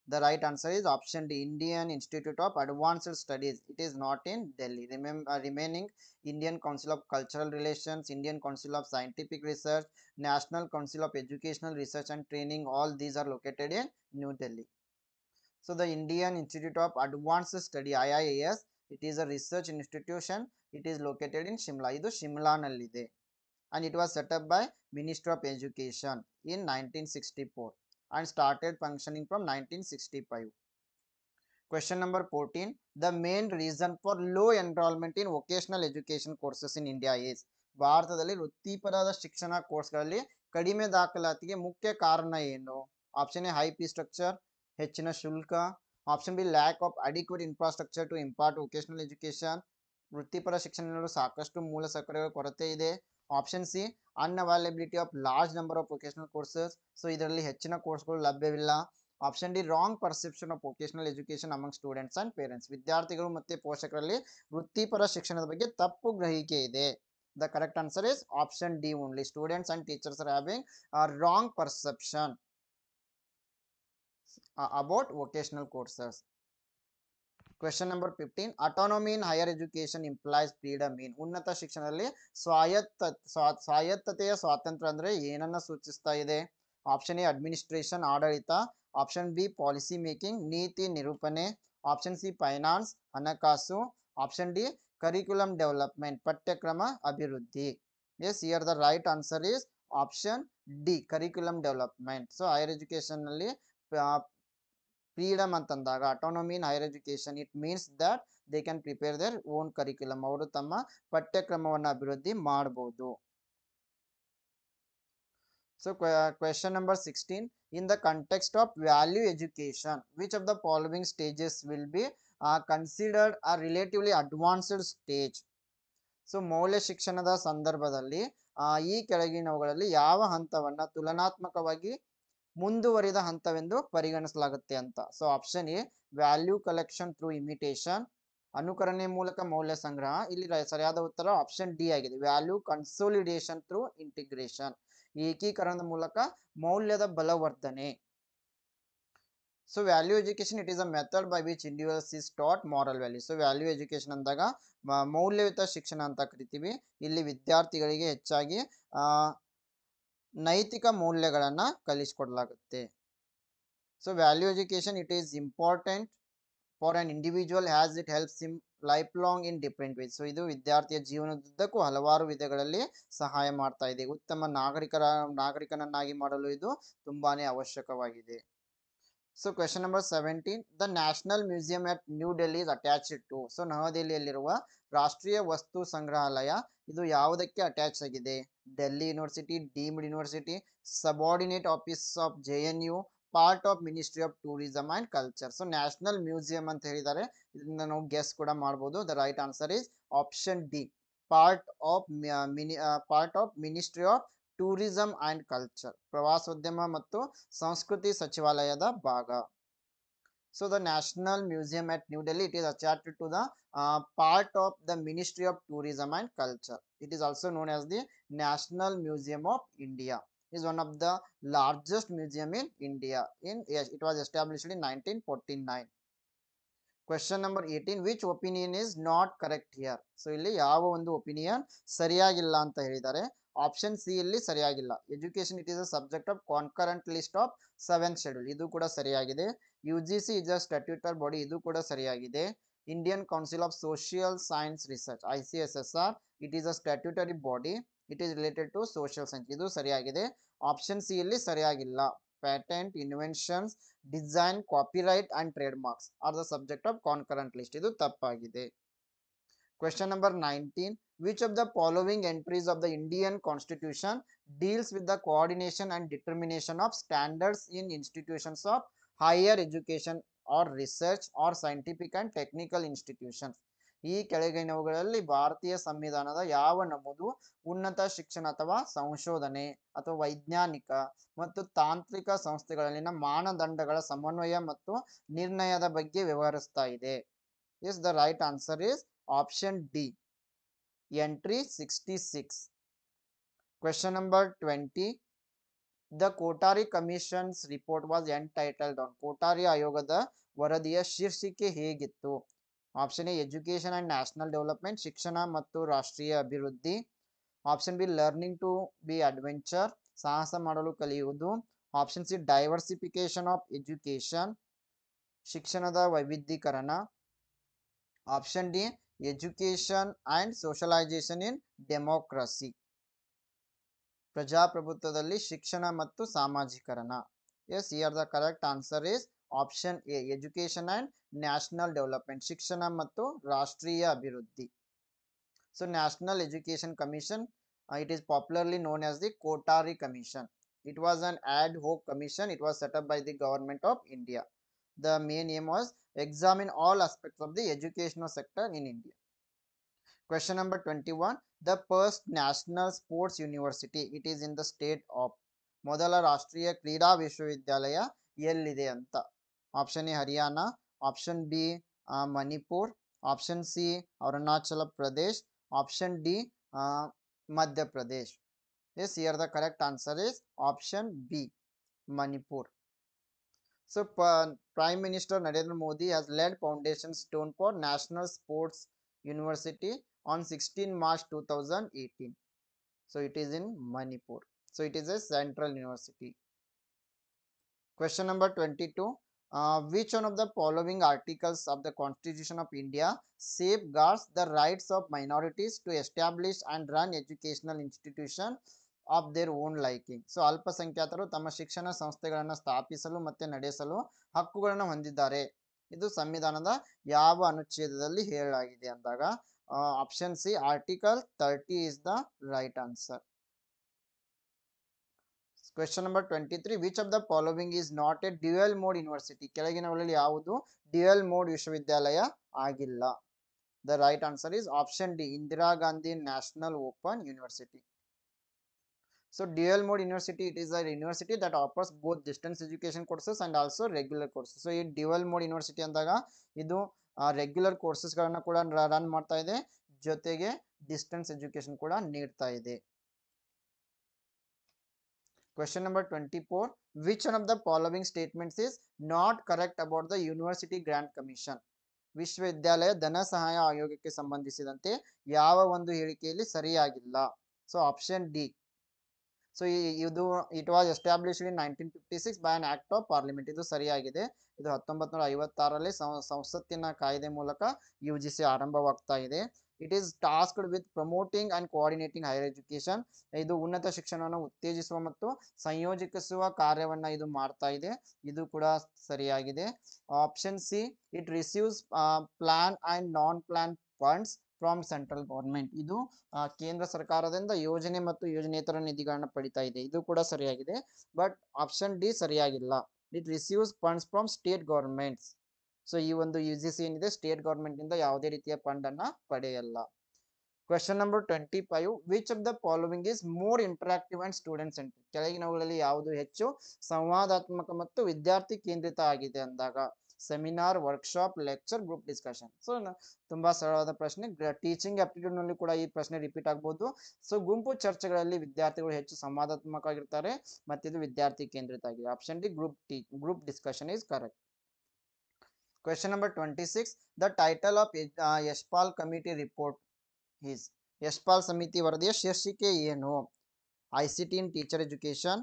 The right answer is option D, Indian Institute of Advanced Studies. It is not in Delhi. Remaining Indian Council of Cultural Relations, Indian Council of Scientific Research, National Council of Educational Research and Training, all these are located in New Delhi. So the Indian Institute of Advanced Study, IIAS, it is a research institution. It is located in Shimla. Idu Shimla nallide, and it was set up by Ministry of Education in 1964 and started functioning from 1965. Question number 14. The main reason for low enrollment in vocational education courses in India is. ಭಾರತದಲ್ಲಿ ವೃತ್ತಿಪರದ ಶಿಕ್ಷಣ ಕೋರ್ಸ್ಗಳಲ್ಲಿ ಕಡಿಮೆ ದಾಖಲಾತಿಗೆ ಮುಖ್ಯ ಕಾರಣ ಏನು? Option A high fee structure, ಹೆಚ್ಚಿನ ಶುಲ್ಕ, option B lack of adequate infrastructure to impart vocational education, ವೃತ್ತಿಪರ ಶಿಕ್ಷಣ ನೀಡಲು ಸಾಕಷ್ಟು ಮೂಲ ಸೌಕರ್ಯಗಳ ಕೊರತೆ ಇದೆ, option C unavailability of large number of vocational courses, so ಇದರಲ್ಲಿ ಹೆಚ್ಚಿನ ಕೋರ್ಸ್ಗಳು ಲಭ್ಯವಿಲ್ಲ, option D wrong perception of vocational education among students and parents, ವಿದ್ಯಾರ್ಥಿಗಳು ಮತ್ತೆ ಪೋಷಕರಲ್ಲಿ ವೃತ್ತಿಪರ ಶಿಕ್ಷಣದ ಬಗ್ಗೆ ತಪ್ಪು ಗ್ರಹಿಕೆ ಇದೆ. The correct answer is option D only. Students and teachers are having a wrong perception about vocational courses. Question number 15. Autonomy in higher education implies freedom in. ಉನ್ನತ ಶಿಕ್ಷಣದಲ್ಲಿ ಸ್ವಾಯತ್ತತೆಯ ಸ್ವಾತಂತ್ರ್ಯ ಅಂದ್ರೆ ಏನನ್ನ ಸೂಚಿಸ್ತಾ ಇದೆ? ಆಪ್ಷನ್ ಎ ಅಡ್ಮಿನಿಸ್ಟ್ರೇಷನ್ ಆಡಳಿತ, ಆಪ್ಷನ್ ಬಿ ಪಾಲಿಸಿ ಮೇಕಿಂಗ್ ನೀತಿ ನಿರೂಪಣೆ, option C finance ಹಣಕಾಸು, ಆಪ್ಷನ್ ಡಿ curriculum development ಪಠ್ಯಕ್ರಮ ಅಭಿವೃದ್ಧಿ. Yes, here the right answer is option D, curriculum development. So higher education ನಲ್ಲಿ freedom ಅಂತಂದಾಗ autonomy in higher education, it means that they can prepare their own curriculum. ಅವರು ತಮ್ಮ ಪಠ್ಯಕ್ರಮವನ್ನು ಅಭಿವೃದ್ಧಿ ಮಾಡಬಹುದು. So question number 16. In the context of value education, which of the following stages will be considered a relatively advanced stage? So ಮೌಲ್ಯ ಶಿಕ್ಷಣದ ಸಂದರ್ಭದಲ್ಲಿ ಈ ಕೆಳಗಿನವುಗಳಲ್ಲಿ ಯಾವ ಹಂತವನ್ನ ತುಲನಾತ್ಮಕವಾಗಿ ಮುಂದುವರಿದ ಹಂತವೆಂದು ಪರಿಗಣಿಸಲಾಗುತ್ತೆ ಅಂತ. So option A value collection through imitation, ಅನುಕರಣೆ ಮೂಲಕ ಮೌಲ್ಯ ಸಂಗ್ರಹ. ಇಲ್ಲಿ ಸರಿಯಾದ ಉತ್ತರ ಆಪ್ಷನ್ ಡಿ ಆಗಿದೆ, ವ್ಯಾಲ್ಯೂ ಕನ್ಸೋಲಿಡೇಷನ್ ಥ್ರೂ ಇಂಟಿಗ್ರೇಷನ್, ಏಕೀಕರಣದ ಮೂಲಕ ಮೌಲ್ಯದ ಬಲವರ್ಧನೆ. So value education it is a method by which individuals is taught moral value. So value education ಅಂದಾಗ ಮೌಲ್ಯಯುತ ಶಿಕ್ಷಣ ಅಂತ ಕರಿತೀವಿ. ಇಲ್ಲಿ ವಿದ್ಯಾರ್ಥಿಗಳಿಗೆ ಹೆಚ್ಚಾಗಿ ನೈತಿಕ ಮೌಲ್ಯಗಳನ್ನ ಕಲಿಸಿಕೊಡಲಾಗುತ್ತೆ. So value education it is important for an individual has it helps him life long in different ways. So ಇದು ವಿದ್ಯಾರ್ಥಿಯ ಜೀವನದುದ್ದಕ್ಕೂ ಹಲವಾರು ವಿಧಗಳಲ್ಲಿ ಸಹಾಯ ಮಾಡ್ತಾ ಇದೆ. ಉತ್ತಮ ನಾಗರಿಕನನ್ನಾಗಿ ಮಾಡಲು ಇದು ತುಂಬಾನೇ ಅವಶ್ಯಕವಾಗಿದೆ. So question number 17, the national museum at New Delhi is attached to. So ನವದೆಹಲಿಯಲ್ಲಿರುವ ರಾಷ್ಟ್ರೀಯ ವಸ್ತು ಸಂಗ್ರಹಾಲಯ ಇದು ಯಾವುದಕ್ಕೆ ಅಟ್ಯಾಚ್ ಆಗಿದೆ? Delhi university, deemed university, subordinate office of JNU, part of ministry of tourism and culture. So national museum ಅಂತ ಹೇಳಿದ್ದಾರೆ, ಇದರಿಂದ ನಾವು ಗೆಸ್ ಕೂಡ ಮಾಡಬಹುದು. The right answer is option D, part of ministry of tourism and culture, ಪ್ರವಾಸೋದ್ಯಮ ಮತ್ತು ಸಂಸ್ಕೃತಿ ಸಚಿವಾಲಯದ ಭಾಗ. So the national museum at New Delhi, it is attached to the part of the Ministry of Tourism and Culture. It is also known as the National Museum of India. Is one of the largest museum in India. Yes, it was established in 1949. Question number 18, which opinion is not correct here. So ಇಲ್ಲಿ ಯಾವ ಒಂದು opinion ಸರಿಯಾಗಿಲ್ಲ ಅಂತ ಹೇಳಿದ್ದಾರೆ. Option C ಇಲ್ಲಿ ಸರಿಯಾಗಿಲ್ಲ. Education it is a subject of concurrent list of 7th schedule, ಇದು ಕೂಡ ಸರಿಯಾಗಿದೆ. UGC is a statutory body, ಇದು ಕೂಡ ಸರಿಯಾಗಿದೆ. Indian council of social science research ICSSR, it is a statutory body, it is related to social science, ಇದು ಸರಿಯಾಗಿದೆ. Option C ಇಲ್ಲಿ ಸರಿಯಾಗಿಲ್ಲ. patent, inventions, design, copyright and trademarks are the subject of concurrent list, ಇದು ತಪ್ಪಾಗಿದೆ. Question number 19, which of the following entries of the Indian Constitution deals with the coordination and determination of standards in institutions of higher education or research or scientific and technical institutions? ಈ ಕೆಳಗಿನವುಗಳಲ್ಲಿ ಭಾರತೀಯ ಸಂವಿಧಾನದ ಯಾವ ನಮೂದು ಉನ್ನತ ಶಿಕ್ಷಣ ಅಥವಾ ಸಂಶೋಧನೆ ಅಥವಾ ವೈಜ್ಞಾನಿಕ ಮತ್ತು ತಾಂತ್ರಿಕ ಸಂಸ್ಥೆಗಳಲ್ಲಿನ ಮಾನದಂಡಗಳ ಸಮನ್ವಯ ಮತ್ತು ನಿರ್ಣಯದ ಬಗ್ಗೆ ವ್ಯವಹರಿಸ್ತಾ ಇದೆ? Yes, the right answer is option D, entry 66. Question number 20, the Kothari commission's report was entitled on. Kothari ಆಯೋಗದ ವರದಿಯ ಶೀರ್ಷಿಕೆ ಹೇಗಿತ್ತು? Option A education and national development, ಶಿಕ್ಷಣ ಮತ್ತು ರಾಷ್ಟ್ರೀಯ ಅಭಿವೃದ್ಧಿ. Option B learning to be adventure, ಸಾಹಸ ಮಾಡಲು ಕಲಿಯುವುದು. Option C diversification of education, ಶಿಕ್ಷಣದ ವೈವಿಧ್ಯೀಕರಣ. Option D education and socialisation in democracy, ಪ್ರಜಾಪ್ರಭುತ್ವದಲ್ಲಿ ಶಿಕ್ಷಣ ಮತ್ತು ಸಾಮಾಜೀಕರಣ. Yes, here the correct answer is option A, education and national development, ಶಿಕ್ಷಣ ಮತ್ತು ರಾಷ್ಟ್ರೀಯ ಅಭಿವೃದ್ಧಿ. So national education commission, it is popularly known as the Kotari Commission. It was an ad hoc commission. It was set up by the government of India. The main aim was examine all aspects of the educational sector in India. Question number 21, the first national sports university, it is in the state of. ಮೊದಲ ರಾಷ್ಟ್ರೀಯ ಕ್ರೀಡಾ ವಿಶ್ವವಿದ್ಯಾಲಯ ಎಲ್ಲಿದೆ ಅಂತ? Option A Haryana, option B Manipur, option C Arunachal Pradesh, option D Madhya Pradesh. Yes, here the correct answer is option B, Manipur. So Prime Minister Narendra Modi has laid foundation stone for National Sports University on 16 March 2018. So it is in Manipur. So it is a central university. Question number 22, which one of the following articles of the Constitution of India safeguards the rights of minorities to establish and run educational institutions of their own liking? So ಅಲ್ಪಸಂಖ್ಯಾತರು ತಮ್ಮ ಶಿಕ್ಷಣ ಸಂಸ್ಥೆಗಳನ್ನು ಸ್ಥಾಪಿಸಲು ಮತ್ತೆ ನಡೆಸಲು ಹಕ್ಕುಗಳನ್ನು ಹೊಂದಿದ್ದಾರೆ. ಇದು ಸಂವಿಧಾನದ ಯಾವ ಅನುಚ್ಛೇದದಲ್ಲಿ ಹೇಳಲಾಗಿದೆ ಅಂದಾಗ option C article 30 is the right answer. Question number 23, which of the following is not a dual mode university? ಕೆಳಗಿನವುಗಳಲ್ಲಿ ಯಾವುದು ಡ್ಯುಯಲ್ ಮೋಡ್ ವಿಶ್ವವಿದ್ಯಾಲಯ ಆಗಿಲ್ಲ? The right answer is option D, Indira Gandhi National Open University. So dual mode university, it is a university that offers both distance education courses and also regular courses. So ಈ dual mode university ಅಂದಾಗ ಇದು regular courses ಗಳನ್ನ ಕೂಡ run ಮಾಡ್ತಾ ಇದೆ, ಜೊತೆಗೆ distance education ಕೂಡ ನೀಡ್ತಾ ಇದೆ. Question number 24, which one of the following statements is not correct about the University Grant Commission? ವಿಶ್ವವಿದ್ಯಾಲಯ ಧನ ಸಹಾಯ ಆಯೋಗಕ್ಕೆ ಸಂಬಂಧಿಸಿದಂತೆ ಯಾವ ಒಂದು ಹೇಳಿಕೆಯಲ್ಲಿ ಸರಿಯಾಗಿಲ್ಲ? So option D. ಸೊ ಇದು it was established in 1956 by an act of parliament, ಇದು ಸರಿಯಾಗಿದೆ. ಇದು 1956ರಲ್ಲಿ ಸಂಸತ್ತಿನ ಕಾಯ್ದೆ ಮೂಲಕ UGC ಆರಂಭವಾಗ್ತಾ ಇದೆ. It is tasked with promoting and coordinating higher education. ಇದು ಉನ್ನತ ಶಿಕ್ಷಣವನ್ನು ಉತ್ತೇಜಿಸುವ ಮತ್ತು ಸಂಯೋಜಿಸುವ ಕಾರ್ಯವನ್ನ ಇದು ಮಾಡ್ತಾ ಇದೆ. ಇದು ಕೂಡ ಸರಿಯಾಗಿದೆ. Option C, it receives plan and non plan funds from central government. ಇದು ಕೇಂದ್ರ ಸರ್ಕಾರದಿಂದ ಯೋಜನೆ ಮತ್ತು ಯೋಜನೇತರ ನಿಧಿಗಳನ್ನ ಪಡಿತಾ ಇದೆ. ಇದು ಕೂಡ ಸರಿಯಾಗಿದೆ. ಬಟ್ ಆಪ್ಷನ್ ಡಿ ಸರಿಯಾಗಿಲ್ಲ. It receives funds from state governments. So ಈ ಒಂದು UGC ಏನಿದೆ ಸ್ಟೇಟ್ ಗೌರ್ಮೆಂಟ್ ಇಂದ ಯಾವುದೇ ರೀತಿಯ ಫಂಡ್ ಅನ್ನ ಪಡೆಯಲ್ಲ. Question number 25, which of the following is more interactive and student centric. ಕೆಳಗಿನವುಗಳಲ್ಲಿ ಯಾವುದು ಹೆಚ್ಚು ಸಂವಾದಾತ್ಮಕ ಮತ್ತು ವಿದ್ಯಾರ್ಥಿ ಕೇಂದ್ರಿತ ಆಗಿದೆ ಅಂದಾಗ seminar, workshop, lecture, group discussion. So ತುಂಬಾ ಸರಳವಾದ ಪ್ರಶ್ನೆ. ಟೀಚಿಂಗ್ ಆಪ್ಟಿಟ್ಯೂಡ್ ನಲ್ಲಿ ಕೂಡ ಈ ಪ್ರಶ್ನೆ ರಿಪೀಟ್ ಆಗಬಹುದು. ಸೊ ಗುಂಪು ಚರ್ಚೆಗಳಲ್ಲಿ ವಿದ್ಯಾರ್ಥಿಗಳು ಹೆಚ್ಚು ಸಂವಾದಾತ್ಮಕವಾಗಿರ್ತಾರೆ ಮತ್ತು ಇದು ವಿದ್ಯಾರ್ಥಿ ಕೇಂದ್ರಿತ ಆಗಿದೆ. Option D, group discussion is correct. Question number 26. The title of Yashpal Committee report is. Yashpal Samiti ವರದಿಯ ಶೀರ್ಷಿಕೆ ಏನು? ICT in teacher education,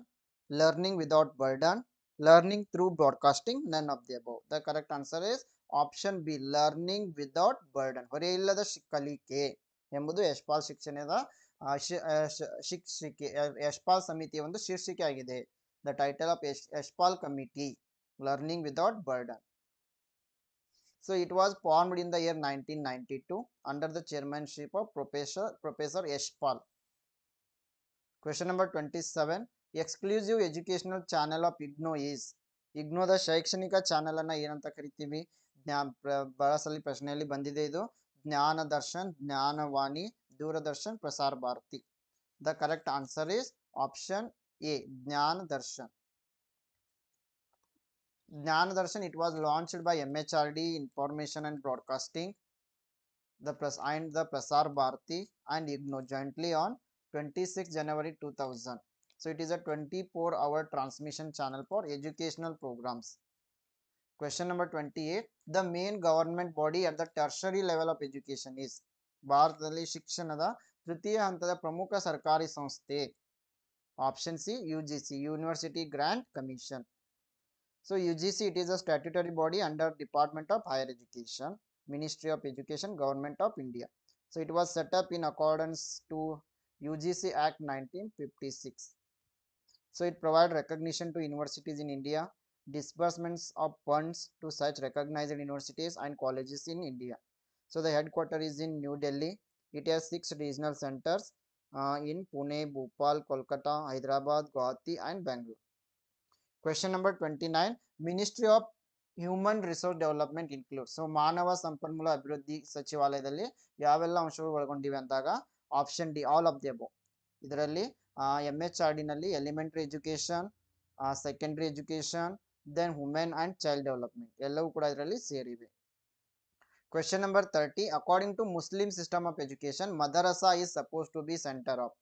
learning without burden, learning through broadcasting, none of the above. The correct answer is option B, learning without burden. ಹೊರೆಯಿಲ್ಲದ ಕಲಿಕೆ ಎಂಬುದು ಯಶ್ಪಾಲ್ ಶಿಕ್ಷಣದ ಶಿಕ್ಷಿಕೆ ಯಶ್ಪಾಲ್ ಸಮಿತಿಯ ಒಂದು ಶೀರ್ಷಿಕೆ ಆಗಿದೆ. The title of Yashpal Committee, learning without burden. So it was formed in the year 1992 under the chairmanship of Professor Yashpal. Question number 27. Exclusive educational channel of IGNOU is. IGNOU the ಶೈಕ್ಷಣಿಕ channel ಅನ್ನ ಏನಂತ ಕರಿತೀವಿ? ಬಹಳ ಸಲ ಪ್ರಶ್ನೆಯಲ್ಲಿ ಬಂದಿದೆ ಇದು. ಜ್ಞಾನ Darshan, Gyan Vani, Doordarshan, Prasar Bharati. The correct answer is option A, ಜ್ಞಾನ Darshan. Jnanadarshan, it was launched by MHRD, Information and Broadcasting, the Prasar Bharati and IGNOU jointly on 26 January 2000. So it is a 24-hour transmission channel for educational programs. Question number 28. The main government body at the tertiary level of education is. ಭಾರತದಲ್ಲಿ ಶಿಕ್ಷಣದ ತೃತೀಯ ಹಂತದ ಪ್ರಮುಖ ಸರ್ಕಾರಿ ಸಂಸ್ಥೆ. Option C, UGC, University Grant Commission. So UGC, it is a statutory body under Department of Higher Education, Ministry of Education, Government of India. So it was set up in accordance to UGC Act 1956. So it provides recognition to universities in India, disbursements of funds to such recognized universities and colleges in India. So the headquarters is in New Delhi. It has 6 regional centers in Pune, Bhopal, Kolkata, Hyderabad, Guwahati and Bangalore. Question number 29. Ministry of Human Resource Development includes. So ಮಾನವ ಸಂಪನ್ಮೂಲ ಅಭಿವೃದ್ಧಿ ಸಚಿವಾಲಯದಲ್ಲಿ ಯಾವೆಲ್ಲ ಅಂಶಗಳು ಒಳಗೊಂಡಿವೆ ಅಂದಾಗ option D, all of the above. ಇದರಲ್ಲಿ MHRD ನಲ್ಲಿ elementary education, secondary education, then women and child development ಎಲ್ಲವೂ ಕೂಡ ಇದರಲ್ಲಿ ಸೇರಿವೆ. Question number 30. According to Muslim system of education, madrasa is supposed to be center of.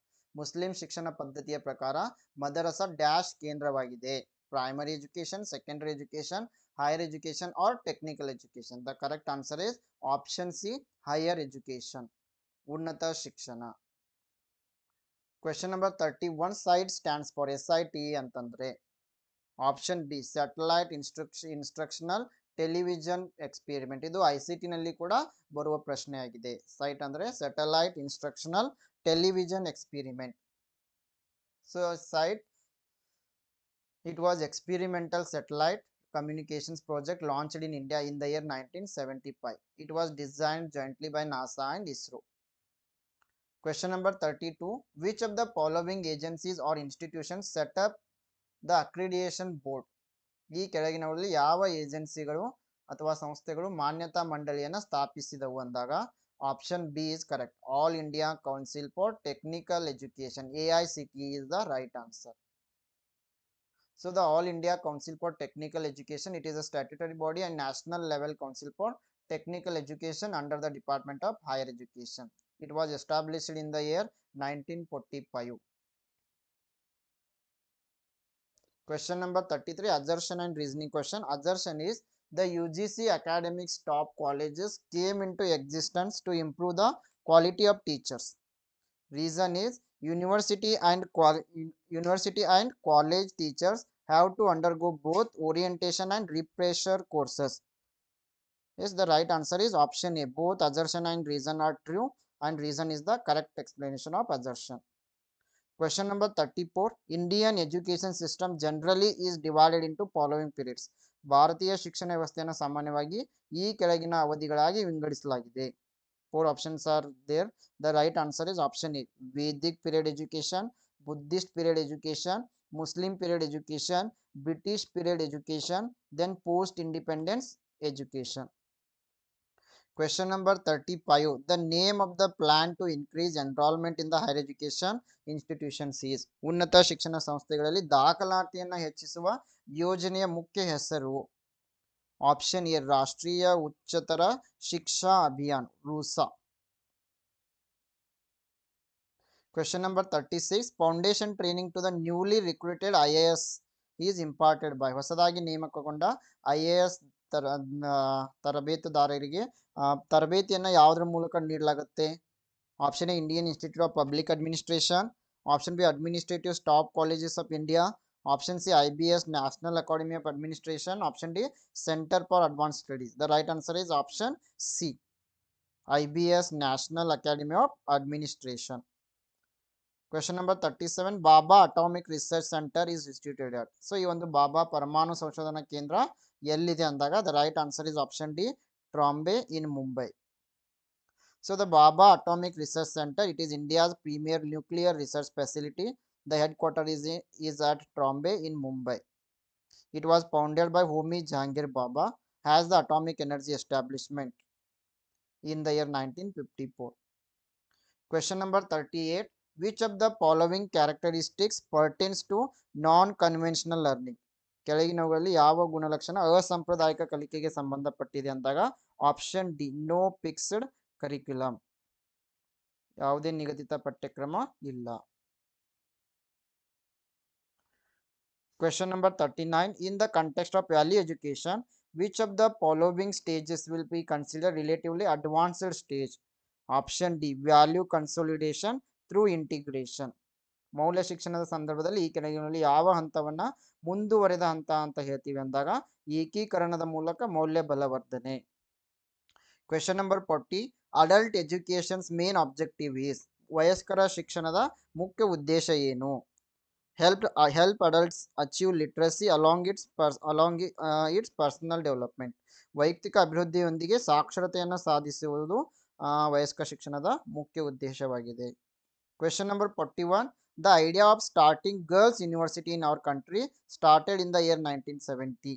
Muslim ಶಿಕ್ಷಣ ಪದ್ಧತಿಯ ಪ್ರಕಾರ ಮದರಸಾ dash ಕೇಂದ್ರವಾಗಿದೆ. Primary education, secondary education, higher education or technical education. The correct answer is option C, higher education, ಉನ್ನತ ಶಿಕ್ಷಣ. Question number 31. SITE stands for SITE ಅಂತಂದ್ರೆ option B, satellite instructional television experiment. ಇದು ICT ನಲ್ಲಿ ಕೂಡ ಬರುವ ಪ್ರಶ್ನೆ ಆಗಿದೆ. ಸೈಟ್ ಅಂದ್ರೆ satellite instructional television experiment. So SITE, it was experimental satellite communications project launched in India in the year 1975. It was designed jointly by NASA and ISRO. Question number 32. Which of the following agencies or institutions set up the accreditation board? ಈ ಕೆಳಗಿನವುಗಳಲ್ಲಿ ಯಾವ ಏಜೆನ್ಸಿಗಳು ಅಥವಾ ಸಂಸ್ಥೆಗಳು ಮಾನ್ಯತಾ ಮಂಡಳಿಯನ್ನು ಸ್ಥಾಪಿಸಿದವು ಅಂದಾಗ option B is correct. All India Council for Technical Education, AICTE is the right answer. So the All India Council for Technical Education, it is a statutory body and national level council for technical education under the Department of Higher Education. It was established in the year 1945. Question number 33. Assertion and reasoning question. Assertion is the UGC academics top colleges came into existence to improve the quality of teachers. Reason is university and college teachers have to undergo both orientation and refresher courses. Yes, the right answer is option A. Both assertion and reason are true. and reason is the correct explanation of assertion. Question number 34. Indian education system generally is divided into following periods. ಭಾರತೀಯ ಶಿಕ್ಷಣ ವ್ಯವಸ್ಥೆಯನ್ನು ಸಾಮಾನ್ಯವಾಗಿ ಈ ಕೆಳಗಿನ ಅವಧಿಗಳಾಗಿ ವಿಂಗಡಿಸಲಾಗಿದೆ. Four options are there. The right answer is option A. Vedic period education, Buddhist period education, Muslim period education, British period education, then post independence education. Question number 35. The name of the plan to increase enrollment in the higher education institutions is. ಉನ್ನತ ಶಿಕ್ಷಣ ಸಂಸ್ಥೆಗಳಲ್ಲಿ ದಾಖಲಾತಿಯನ್ನು ಹೆಚ್ಚಿಸುವ ಯೋಜನೆಯ ಮುಖ್ಯ ಹೆಸರು. Option A Rashtriya Uchchatar Shiksha Abhiyan RUSA. Question number 36. Foundation training to the newly recruited IAS is imparted by. ಹೊಸದಾಗಿ ನೇಮಕಗೊಂಡ IAS ತರಬೇತುದಾರರಿಗೆ ತರಬೇತಿಯನ್ನು ಯಾವುದರ ಮೂಲಕ ನೀಡಲಾಗುತ್ತೆ? Option A Indian institute of public administration, option B administrative staff colleges of India, option C IBS national academy of administration, option D centre for advance studies. The right answer is option C IBS national academy of administration. Question number 37. Baba Atomic Research Center is situated at. So ಈ ಒಂದು ಬಾಬಾ ಪರಮಾಣು ಸಂಶೋಧನಾ ಕೇಂದ್ರ ಎಲ್ಲಿದೆ ಅಂದಾಗ the right answer is option D, Trombay in Mumbai. So the Baba Atomic Research Center, it is India's premier nuclear research facility. The headquarters is at Trombay in Mumbai. It was founded by Homi Jahangir Baba as the Atomic Energy Establishment in the year 1954. Question number 38. Which of the following characteristics pertains to non-conventional learning? ಕೆಳಗಿನವುಗಳಲ್ಲಿ ಯಾವ ಗುಣಲಕ್ಷಣ ಅಸಾಂಪ್ರದಾಯಿಕ ಕಲಿಕೆಗೆ ಸಂಬಂಧಪಟ್ಟಿದೆ ಅಂದಾಗ option D no fixed curriculum. ಯಾವುದೇ ನಿಗದಿತ ಪಠ್ಯಕ್ರಮ ಇಲ್ಲ. Question number 39. In the context of value education, which of the following stages will be considered relatively advanced stage? Option D value consolidation through integration. ಮೌಲ್ಯ ಶಿಕ್ಷಣದ ಸಂದರ್ಭದಲ್ಲಿ ಈ ಕೆಳಗಿನಲ್ಲಿ ಯಾವ ಹಂತವನ್ನ ಮುಂದುವರೆದ ಹಂತ ಅಂತ ಹೇಳ್ತೀವಿ ಅಂದಾಗ ಏಕೀಕರಣದ ಮೂಲಕ ಮೌಲ್ಯ ಬಲವರ್ಧನೆ. Question number 40. Adult education's main objective is. ವಯಸ್ಕರ ಶಿಕ್ಷಣದ ಮುಖ್ಯ ಉದ್ದೇಶ ಏನು? Help adults achieve literacy along its personal development. ವೈಯಕ್ತಿಕ ಅಭಿವೃದ್ಧಿಯೊಂದಿಗೆ ಸಾಕ್ಷರತೆಯನ್ನು ಸಾಧಿಸುವುದು ವಯಸ್ಕ ಶಿಕ್ಷಣದ ಮುಖ್ಯ ಉದ್ದೇಶವಾಗಿದೆ. Question number 41. The idea of starting girls university in our country started in the year 1970.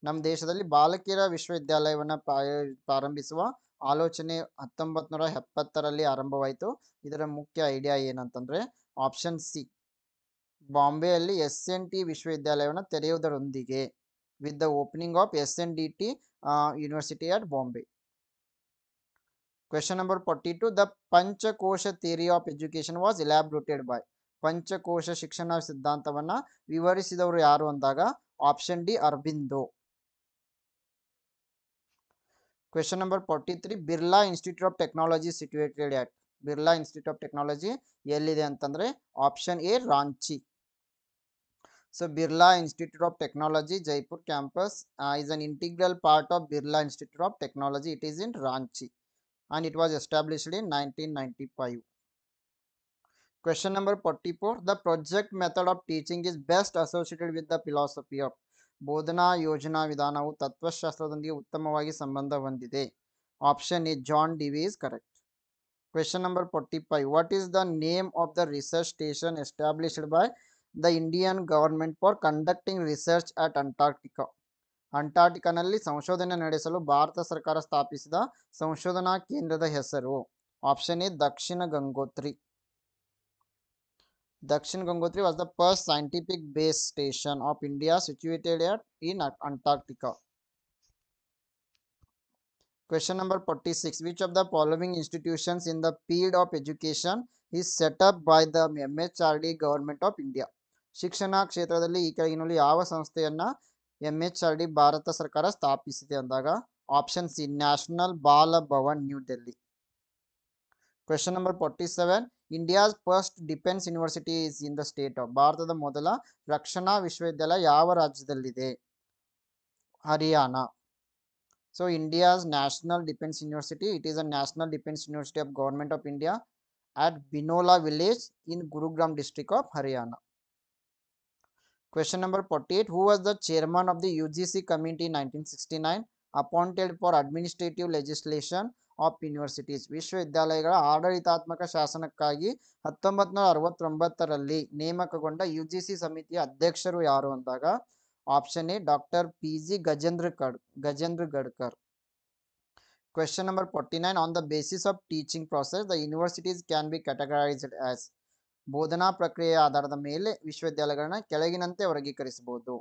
ನಮ್ಮ ದೇಶದಲ್ಲಿ ಬಾಲಕಿಯರ ವಿಶ್ವವಿದ್ಯಾಲಯವನ್ನು ಪ್ರಾರಂಭಿಸುವ ಆಲೋಚನೆ 1970ರಲ್ಲಿ ಆರಂಭವಾಯಿತು. ಇದರ ಮುಖ್ಯ ಐಡಿಯಾ ಏನಂತಂದ್ರೆ ಆಪ್ಷನ್ ಸಿ ಬಾಂಬೆಯಲ್ಲಿ SNT ವಿಶ್ವವಿದ್ಯಾಲಯವನ್ನು ತೆರೆಯುವುದರೊಂದಿಗೆ with the opening of SNDT university at Bombay. Question number 42. The Panchakosha theory of education was elaborated by. ಪಂಚಕೋಶ ಶಿಕ್ಷಣ ಸಿದ್ಧಾಂತವನ್ನ ವಿವರಿಸಿದವರು ಯಾರು ಅಂದಾಗ option D Aurobindo. Question number 43. Birla Institute of Technology situated at. Birla Institute of Technology ಎಲ್ಲಿದೆ ಅಂತಂದ್ರೆ option A Ranchi. So Birla Institute of Technology Jaipur campus is an integral part of Birla Institute of Technology. It is in Ranchi and it was established in 1995. Question number 44. The project method of teaching is best associated with the philosophy of. ಬೋಧನಾ ಯೋಜನಾ ವಿಧಾನವು ತತ್ವಶಾಸ್ತ್ರದೊಂದಿಗೆ ಉತ್ತಮವಾಗಿ ಸಂಬಂಧ ಹೊಂದಿದೆ. Option A John Dewey is correct. Question number 45. What is the name of the research station established by the Indian government for conducting research at Antarctica? ಅಂಟಾರ್ಟಿಕಾನಲ್ಲಿ ಸಂಶೋಧನೆ ನಡೆಸಲು ಭಾರತ ಸರ್ಕಾರ ಸ್ಥಾಪಿಸಿದ ಸಂಶೋಧನಾ ಕೇಂದ್ರದ ಹೆಸರು. Option A Dakshina Gangotri. Dakshin Gangotri was the first scientific base station of India situated in Antarctica. Question number 46. Which of the following institutions in the field of education is set up by the MHRD government of India? ಶಿಕ್ಷಣ ಕ್ಷೇತ್ರದಲ್ಲಿ ಈ ಕೆಳಗಿನಲ್ಲಿ ಯಾವ ಸಂಸ್ಥೆಯನ್ನ MHRD Bharat ಸರ್ಕಾರ ಸ್ಥಾಪಿಸಿದೆ ಅಂದಾಗ option C national Bal Bhavan New Delhi. Question number 47. India's first defense university is in the state of. ಭಾರತದ ಮೊದಲ ರಕ್ಷಣಾ ವಿಶ್ವವಿದ್ಯಾಲಯ ಯಾವ ರಾಜ್ಯದಲ್ಲಿದೆ? Haryana. So India's National Defense University, it is a National Defense University of Government of India at Binola village in Gurugram district of Haryana. Question number 48. Who was the chairman of the UGC committee in 1969 appointed for administrative legislation of universities? ವಿಶ್ವವಿದ್ಯಾಲಯಗಳ ಆಡಳಿತಾತ್ಮಕ ಶಾಸನಕ್ಕಾಗಿ 1969ರಲ್ಲಿ ನೇಮಕಗೊಂಡ UGC ಸಮಿತಿಯ ಅಧ್ಯಕ್ಷರು ಯಾರು ಅಂದಾಗ option A doctor P G. Gajendragadkar. Question number 49. On the basis of teaching process, the universities can be categorized as. ಬೋಧನಾ ಪ್ರಕ್ರಿಯೆಯ ಆಧಾರದ ಮೇಲೆ ವಿಶ್ವವಿದ್ಯಾಲಯಗಳನ್ನ ಕೆಳಗಿನಂತೆ ವರ್ಗೀಕರಿಸಬಹುದು.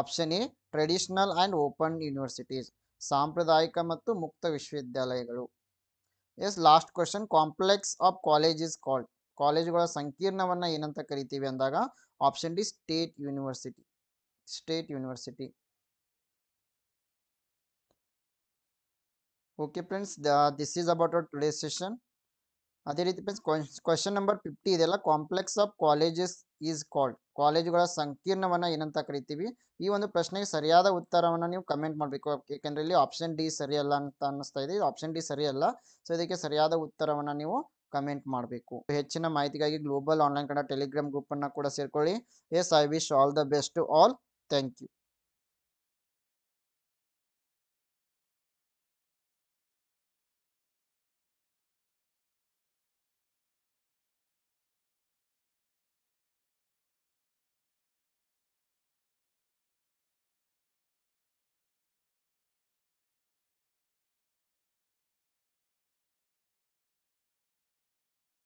Option A traditional and open universities, ಸಾಂಪ್ರದಾಯಿಕ ಮತ್ತು ಮುಕ್ತ ವಿಶ್ವವಿದ್ಯಾಲಯಗಳು. Yes last question. Complex of college is called. ಕಾಲೇಜುಗಳ ಸಂಕೀರ್ಣವನ್ನು ಏನಂತ ಕರಿತೀವಿ ಅಂದಾಗ option D state university. Okay friends, this is about our today session. ಅದೇ ರೀತಿ ಫ್ರೆಂಡ್ಸ್ ಕ್ವಶನ್ ನಂಬರ್ 50 ಇದೆಲ್ಲ complex of colleges is called. ಕಾಲೇಜುಗಳ ಸಂಕೀರ್ಣವನ್ನು ಏನಂತ ಕರಿತೀವಿ? ಈ ಒಂದು ಪ್ರಶ್ನೆಗೆ ಸರಿಯಾದ ಉತ್ತರವನ್ನು ನೀವು ಕಮೆಂಟ್ ಮಾಡಬೇಕು. ಏಕೆಂದರೆ ಇಲ್ಲಿ ಆಪ್ಷನ್ ಡಿ ಸರಿಯಲ್ಲ ಅಂತ ಅನ್ನಿಸ್ತಾ ಇದೆ. ಆಪ್ಷನ್ ಡಿ ಸರಿಯಲ್ಲ. ಸೊ ಇದಕ್ಕೆ ಸರಿಯಾದ ಉತ್ತರವನ್ನು ನೀವು ಕಮೆಂಟ್ ಮಾಡಬೇಕು. ಹೆಚ್ಚಿನ ಮಾಹಿತಿಗಾಗಿ global online Kannada telegram group ಅನ್ನು ಕೂಡ ಸೇರ್ಕೊಳ್ಳಿ. Yes, I wish all the best to all. Thank you.